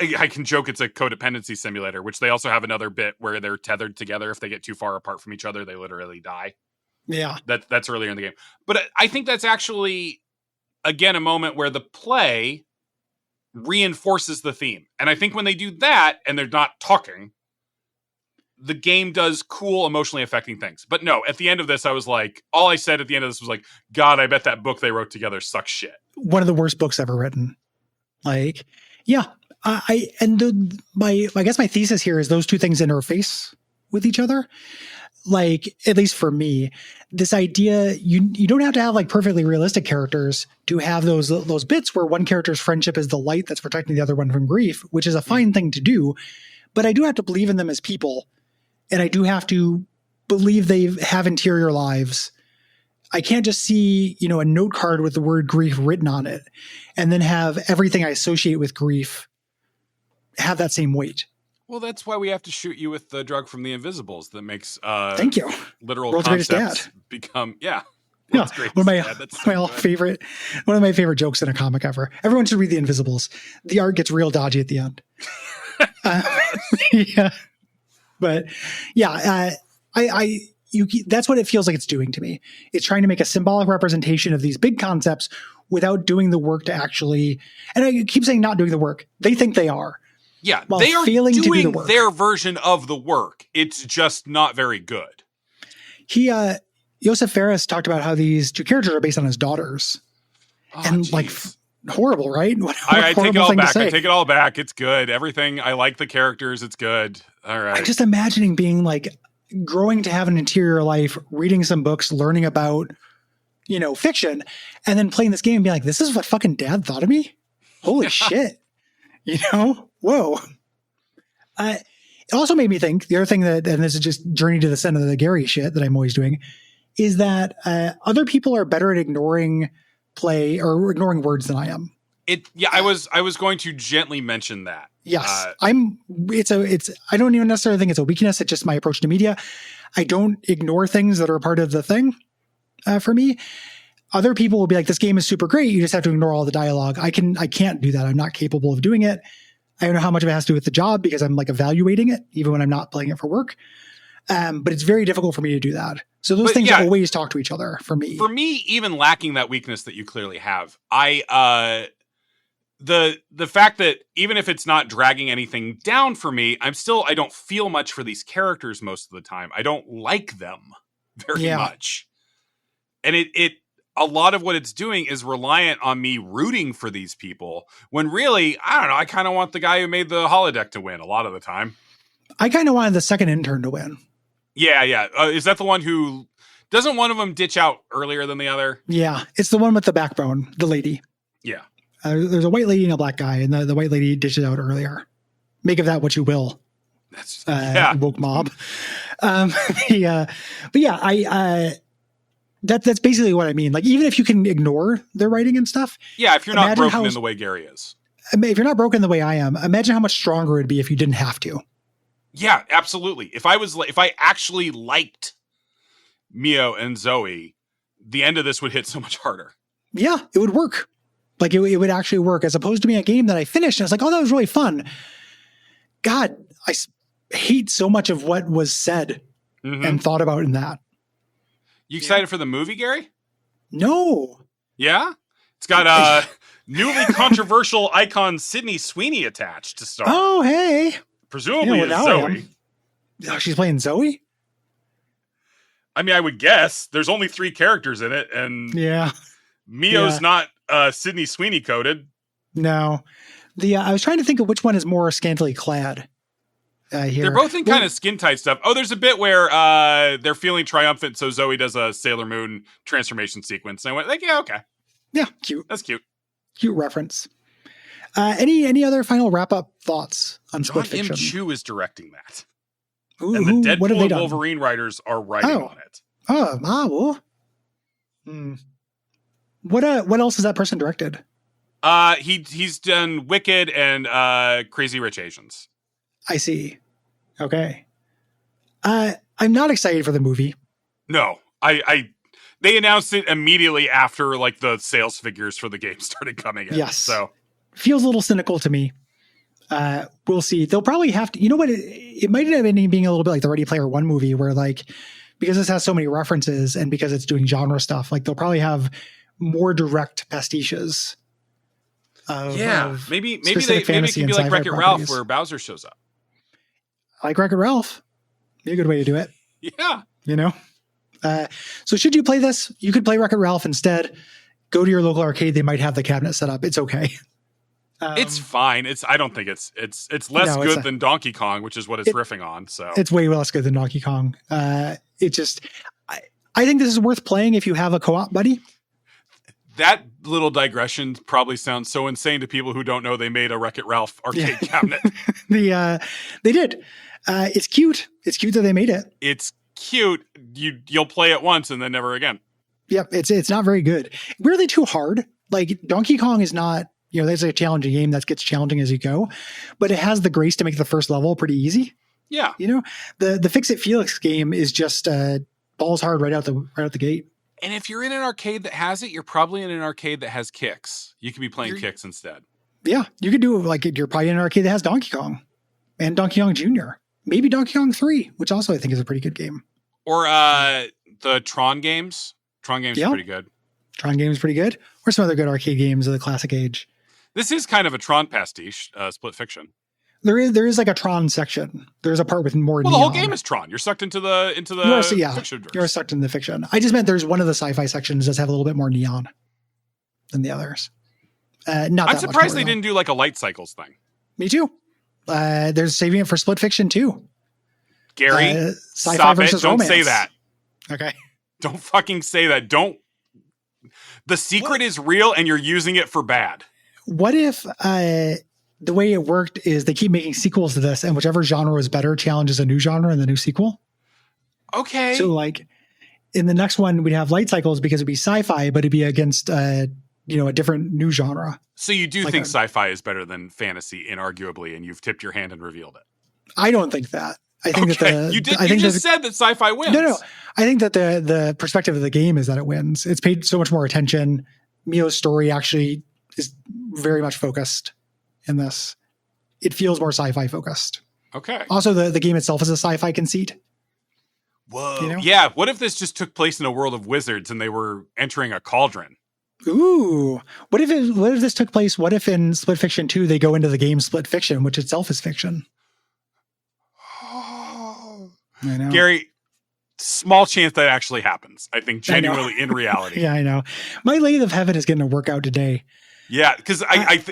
I can joke it's a codependency simulator, which they also have another bit where they're tethered together. If they get too far apart from each other, they literally die. Yeah. That's earlier in the game. But I think that's actually, again, a moment where the play reinforces the theme. And I think when they do that and they're not talking, the game does cool, emotionally affecting things. But no, at the end of this, I was like, all I said at the end of this was like, God, I bet that book they wrote together sucks shit. One of the worst books ever written. Like, yeah. I guess my thesis here is those two things interface with each other. Like, at least for me, this idea, you don't have to have like perfectly realistic characters to have those bits where one character's friendship is the light that's protecting the other one from grief, which is a fine thing to do. But I do have to believe in them as people. And I do have to believe they have interior lives. I can't just see, a note card with the word grief written on it and then have everything I associate with grief have that same weight. Well, that's why we have to shoot you with the drug from the Invisibles that makes thank you literal World's concepts become one of my favorite jokes in a comic ever. Everyone should read the Invisibles. The art gets real dodgy at the end. Yeah, but yeah, that's what it feels like it's doing to me. It's trying to make a symbolic representation of these big concepts without doing the work to actually. And I keep saying not doing the work. They think they are. Yeah, they are doing their version of the work. It's just not very good. Joseph Fares talked about how these two characters are based on his daughters. Oh, and geez. like, horrible, right? I take it all back. I take it all back. It's good. Everything. I like the characters. It's good. All right. I'm just imagining being like growing to have an interior life, reading some books, learning about, fiction, and then playing this game and being like, this is what fucking dad thought of me? Holy shit. Whoa. It also made me think, the other thing and this is just journey to the center of the Gary shit that I'm always doing, is that other people are better at ignoring play or ignoring words than I am. I was going to gently mention that. Yes. I don't even necessarily think it's a weakness. It's just my approach to media. I don't ignore things that are part of the thing for me. Other people will be like, this game is super great. You just have to ignore all the dialogue. I can't do that. I'm not capable of doing it. I don't know how much of it has to do with the job because I'm like evaluating it, even when I'm not playing it for work. But it's very difficult for me to do that. So those things always talk to each other for me. For me, even lacking that weakness that you clearly have, the fact that even if it's not dragging anything down for me, I don't feel much for these characters most of the time. I don't like them very much. And it a lot of what it's doing is reliant on me rooting for these people when really, I don't know, I kind of want the guy who made the holodeck to win a lot of the time. I kind of wanted the second intern to win. Yeah. Is that the one who doesn't one of them ditch out earlier than the other? Yeah. It's the one with the backbone, the lady. Yeah. There's a white lady and a black guy, and the white lady ditches out earlier. Make of that what you will. That's woke mob. But yeah, that's basically what I mean. Like, even if you can ignore their writing and stuff. Yeah, if you're not broken in the way Gary is. If you're not broken the way I am, imagine how much stronger it'd be if you didn't have to. Yeah, absolutely. If I actually liked Mio and Zoe, the end of this would hit so much harder. Yeah, it would work. Like, it would actually work, as opposed to being a game that I finished and I was like, oh, that was really fun. God, I hate so much of what was said and thought about in that. You excited for the movie, Gary? No. Yeah? It's got newly controversial icon Sydney Sweeney attached to star. Oh, hey. Presumably it's Zoe. Oh, she's playing Zoe? I mean, I would guess. There's only 3 characters in it, and Mio's not Sydney Sweeney coded. No. I was trying to think of which one is more scantily clad. Here. They're both in kind of skin tight stuff. Oh, there's a bit where they're feeling triumphant, so Zoe does a Sailor Moon transformation sequence. And I went like, yeah, okay. Yeah, cute. That's cute. Cute reference. Any other final wrap-up thoughts on Split Fiction? John M. Chu is directing that. Ooh, and the Deadpool and Wolverine writers are writing on it. Well. What else has that person directed? He's done Wicked and Crazy Rich Asians. I see. Okay. I'm not excited for the movie. No, they announced it immediately after like the sales figures for the game started coming in. Yes. So feels a little cynical to me. We'll see. They'll probably have to, you know what? It might end up being a little bit like the Ready Player One movie where, like, because this has so many references and because it's doing genre stuff, like they'll probably have more direct pastiches. Maybe it can be like Wreck-It Ralph where Bowser shows up. I like Wreck-It Ralph. Be a good way to do it. Yeah. You know? So should you play this? You could play Wreck-It Ralph instead. Go to your local arcade. They might have the cabinet set up. It's okay. It's fine. I don't think it's less good than Donkey Kong, which is what it's riffing on. So it's way less good than Donkey Kong. It just, I think this is worth playing if you have a co-op buddy. That little digression probably sounds so insane to people who don't know they made a Wreck-It Ralph arcade cabinet. They did. It's cute. It's cute that they made it. It's cute. You'll play it once and then never again. Yep. It's not very good. Weirdly too hard. Like Donkey Kong is not, there's a challenging game that gets challenging as you go, but it has the grace to make the first level pretty easy. Yeah. The Fix It Felix game is just balls hard right out the gate. And if you're in an arcade that has it, you're probably in an arcade that has kicks. You could be playing kicks instead. Yeah. You could do you're probably in an arcade that has Donkey Kong and Donkey Kong Jr. Maybe Donkey Kong 3, which also I think is a pretty good game. Or the Tron games. Tron games are pretty good. Tron games is pretty good. Or some other good arcade games of the classic age. This is kind of a Tron pastiche, Split Fiction. There is like a Tron section. There's a part with more neon. The whole game is Tron. You're sucked into the fiction. You're sucked into the fiction. I just meant there's one of the sci-fi sections does have a little bit more neon than the others. I'm surprised they didn't do like a light cycles thing. Me too. There's saving it for Split Fiction too. Gary, sci-fi stop versus it. Don't romance. say that. Okay. Don't fucking say that. Don't. The secret is real and you're using it for bad. What if the way it worked is they keep making sequels to this and whichever genre is better challenges a new genre in the new sequel? Okay. So like in the next one, we'd have light cycles because it'd be sci-fi, but it'd be against, a different new genre. So you do think sci-fi is better than fantasy, inarguably, and you've tipped your hand and revealed it. I don't think that. I think that you just said that sci-fi wins. No. I think that the perspective of the game is that it wins. It's paid so much more attention. Mio's story actually is very much focused in this. It feels more sci-fi focused. Okay. Also, the game itself is a sci-fi conceit. Whoa. Yeah. What if this just took place in a world of wizards and they were entering a cauldron? Ooh. What if this took place? What if in Split Fiction 2 they go into the game Split Fiction, which itself is fiction? I know. Gary, small chance that actually happens. I think genuinely in reality. Yeah, I know. My Lathe of Heaven is getting a workout today. Yeah, because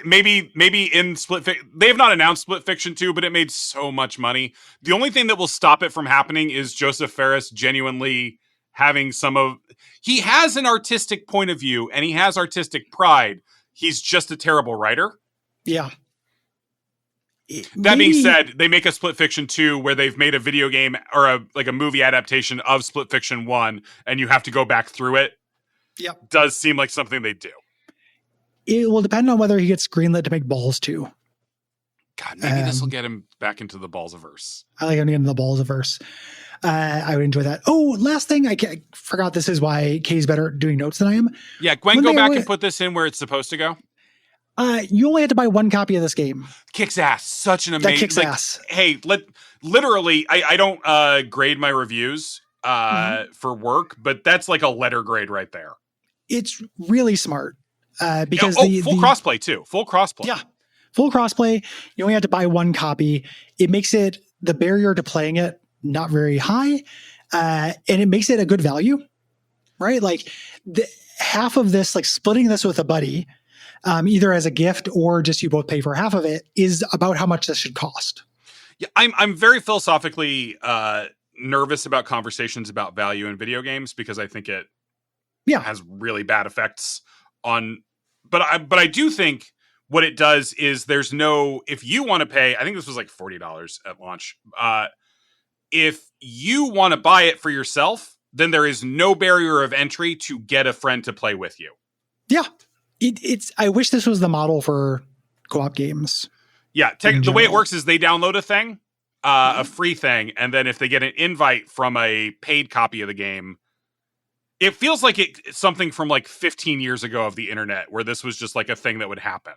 maybe in Split Fiction, they have not announced Split Fiction 2, but it made so much money. The only thing that will stop it from happening is Joseph Ferris genuinely having he has an artistic point of view and he has artistic pride. He's just a terrible writer. Yeah. That being said, they make a Split Fiction 2 where they've made a video game or a movie adaptation of Split Fiction 1 and you have to go back through it. Yep. Does seem like something they do. It will depend on whether he gets greenlit to make Balls 2. God, maybe this will get him back into the Balls-averse. I like him to get into the Balls-averse. I would enjoy that. Oh, last thing. I forgot this is why Kay's better at doing notes than I am. Yeah, Gwen, go back and put this in where it's supposed to go. You only had to buy one copy of this game. Kicks ass. Such an amazing... That kicks ass. Hey, literally, I don't grade my reviews for work, but that's like a letter grade right there. It's really smart. Because full crossplay too. Full crossplay. Yeah. Full crossplay. You only have to buy one copy. It makes it the barrier to playing it not very high. And it makes it a good value, right? Like half of this, like splitting this with a buddy, either as a gift or just you both pay for half of it, is about how much this should cost. Yeah, I'm very philosophically nervous about conversations about value in video games because I think it has really bad effects on. But I do think what it does is there's no, if you want to pay, I think this was like $40 at launch. If you want to buy it for yourself, then there is no barrier of entry to get a friend to play with you. Yeah. I wish this was the model for co-op games. Yeah. The way it works is they download a thing, a free thing. And then if they get an invite from a paid copy of the game, it feels like it's something from like 15 years ago of the internet where this was just like a thing that would happen.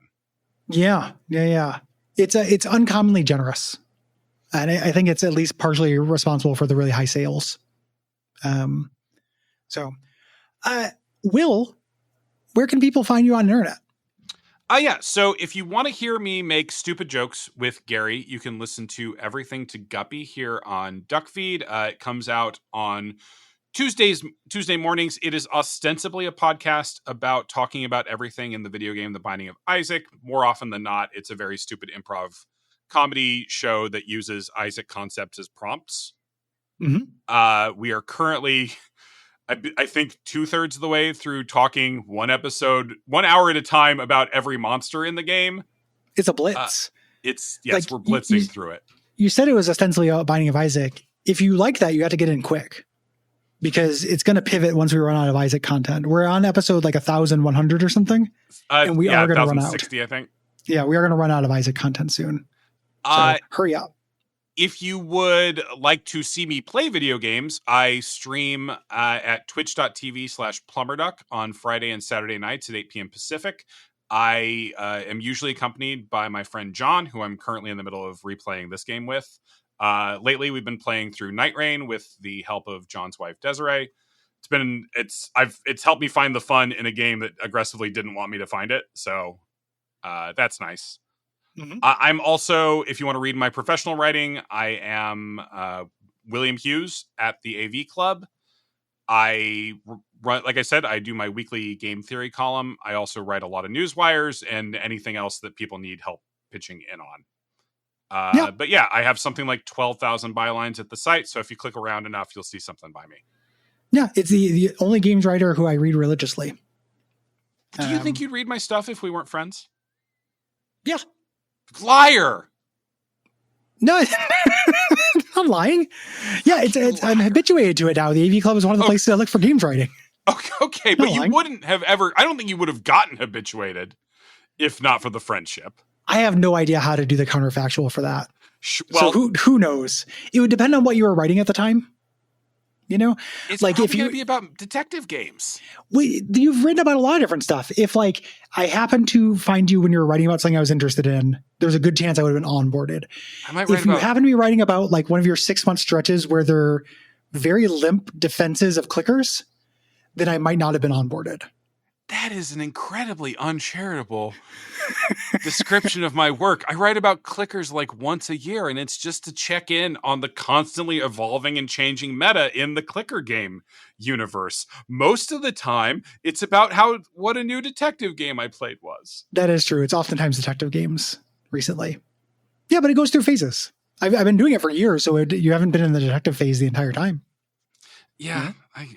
Yeah. It's uncommonly generous. And I think it's at least partially responsible for the really high sales. Will, where can people find you on the internet? So if you want to hear me make stupid jokes with Gary, you can listen to Everything to Guppy here on Duckfeed. It comes out on Tuesday mornings. It is ostensibly a podcast about talking about everything in the video game The Binding of Isaac. More often than not, it's a very stupid improv comedy show that uses Isaac concepts as prompts. Mm-hmm. We are currently, I think, 2/3 of the way through talking 1 hour at a time about every monster in the game. It's a blitz. We're blitzing through it. You said it was ostensibly a Binding of Isaac. If you like that, you have to get in quick. Because it's going to pivot once we run out of Isaac content. We're on episode like 1,100 or something. And we are going to run out. 1,060, I think. Yeah, we are going to run out of Isaac content soon. So hurry up. If you would like to see me play video games, I stream at twitch.tv/plumberduck on Friday and Saturday nights at 8 p.m. Pacific. I am usually accompanied by my friend John, who I'm currently in the middle of replaying this game with. Lately, we've been playing through Night Rain with the help of John's wife, Desiree. It's helped me find the fun in a game that aggressively didn't want me to find it. So that's nice. Mm-hmm. I'm also, if you want to read my professional writing, I am William Hughes at the AV Club. I run, like I said, I do my weekly game theory column. I also write a lot of news wires and anything else that people need help pitching in on. But yeah, I have something like 12,000 bylines at the site. So if you click around enough, you'll see something by me. Yeah, it's the only games writer who I read religiously. Do you think you'd read my stuff if we weren't friends? Yeah. Liar. No, I'm lying. Yeah, I'm habituated to it now. The AV Club is one of the places I look for games writing. Okay, but you wouldn't have ever, I don't think you would have gotten habituated if not for the friendship. I have no idea how to do the counterfactual for that. Well, so who knows? It would depend on what you were writing at the time. You know, it's like if you going to be about detective games. You've written about a lot of different stuff. If like I happened to find you when you were writing about something I was interested in, there's a good chance I would have been onboarded. If you happen to be writing about like one of your 6-month stretches where they're very limp defenses of clickers, then I might not have been onboarded. That is an incredibly uncharitable description of my work. I write about clickers like once a year, and it's just to check in on the constantly evolving and changing meta in the clicker game universe. Most of the time, it's about what a new detective game I played was. That is true. It's oftentimes detective games recently. Yeah, but it goes through phases. I've been doing it for years, so you haven't been in the detective phase the entire time. Yeah,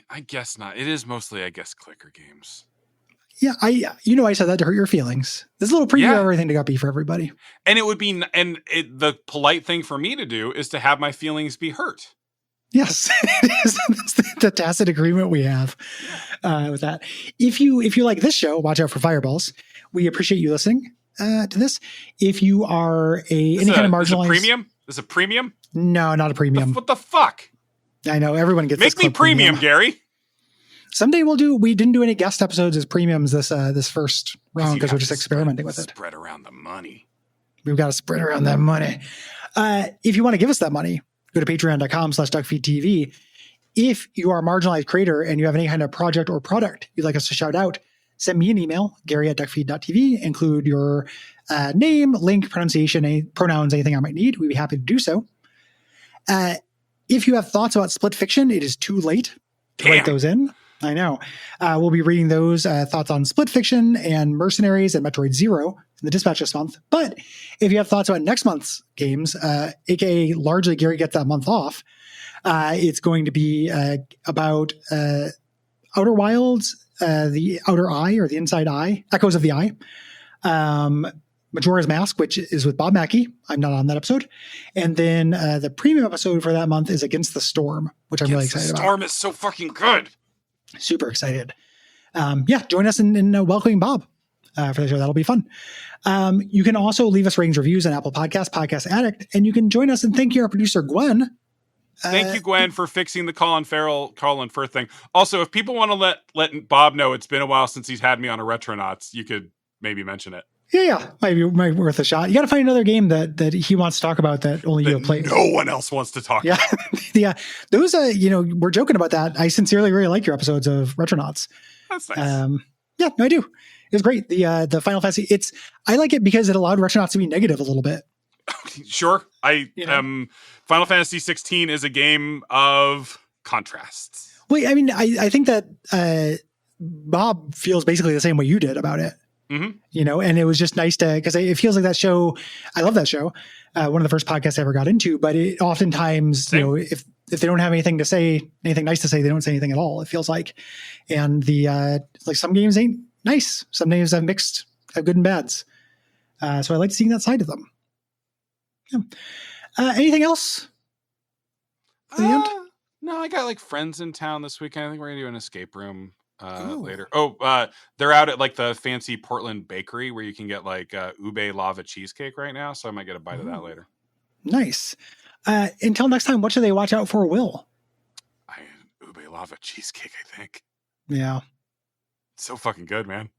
I guess not. It is mostly, I guess, clicker games. Yeah, I said that to hurt your feelings. There's a little preview of everything to Guppy for everybody. And it would be, the polite thing for me to do is to have my feelings be hurt. Yes, that's the tacit agreement we have with that. If you like this show, watch out for fireballs. We appreciate you listening to this. If you are any kind of marginalized, premium? Is a premium? No, not a premium. What the fuck? I know everyone gets. Make me premium, Gary. Someday we'll do. We didn't do any guest episodes as premiums this first round because we're just experimenting with it. Spread around the money. We've got to spread around that money. If you want to give us that money, go to patreon.com/Duckfeed.tv. If you are a marginalized creator and you have any kind of project or product you'd like us to shout out, send me an email, Gary@Duckfeed.tv. Include your name, link, pronunciation, any pronouns, anything I might need. We'd be happy to do so. If you have thoughts about Split Fiction, it is too late to write those in. I know. We'll be reading those thoughts on Split Fiction and Mercenaries and Metroid Zero in the dispatch this month. But if you have thoughts about next month's games, aka largely Gary gets that month off, it's going to be about Outer Wilds, the Outer Eye or the Inside Eye, Echoes of the Eye, Majora's Mask, which is with Bob Mackey. I'm not on that episode. And then the premium episode for that month is Against the Storm, which I'm really excited about. Storm is so fucking good. Super excited. Join us in welcoming Bob for the show. That'll be fun. You can also leave us ratings, reviews on Apple Podcasts, Podcast Addict, and you can join us and thank our producer, Gwen. Thank you, Gwen, for fixing the Colin Firth thing. Also, if people want to let Bob know it's been a while since he's had me on a Retronauts, you could maybe mention it. Yeah, might be worth a shot. You got to find another game that he wants to talk about that only you have played. No one else wants to talk. Yeah, yeah. Those, we're joking about that. I sincerely really like your episodes of Retronauts. That's nice. Yeah, no, I do. It was great. The Final Fantasy. I like it because it allowed Retronauts to be negative a little bit. Sure, Final Fantasy 16 is a game of contrasts. Well, I mean, I think that Bob feels basically the same way you did about it. Mm-hmm. And it was just nice because it feels like that show. I love that show. One of the first podcasts I ever got into, but it oftentimes, Same. If they don't have anything to say, anything nice to say, they don't say anything at all. It feels like, and like some games ain't nice. Some games have good and bads. So I like seeing that side of them. Yeah. Anything else? At the end? No, I got friends in town this weekend. I think we're gonna do an escape room. Later. They're out at the fancy Portland bakery where you can get ube lava cheesecake right now. So I might get a bite of that later. Nice. Until next time, what should they watch out for, Will? Ube lava cheesecake, I think. Yeah. It's so fucking good, man.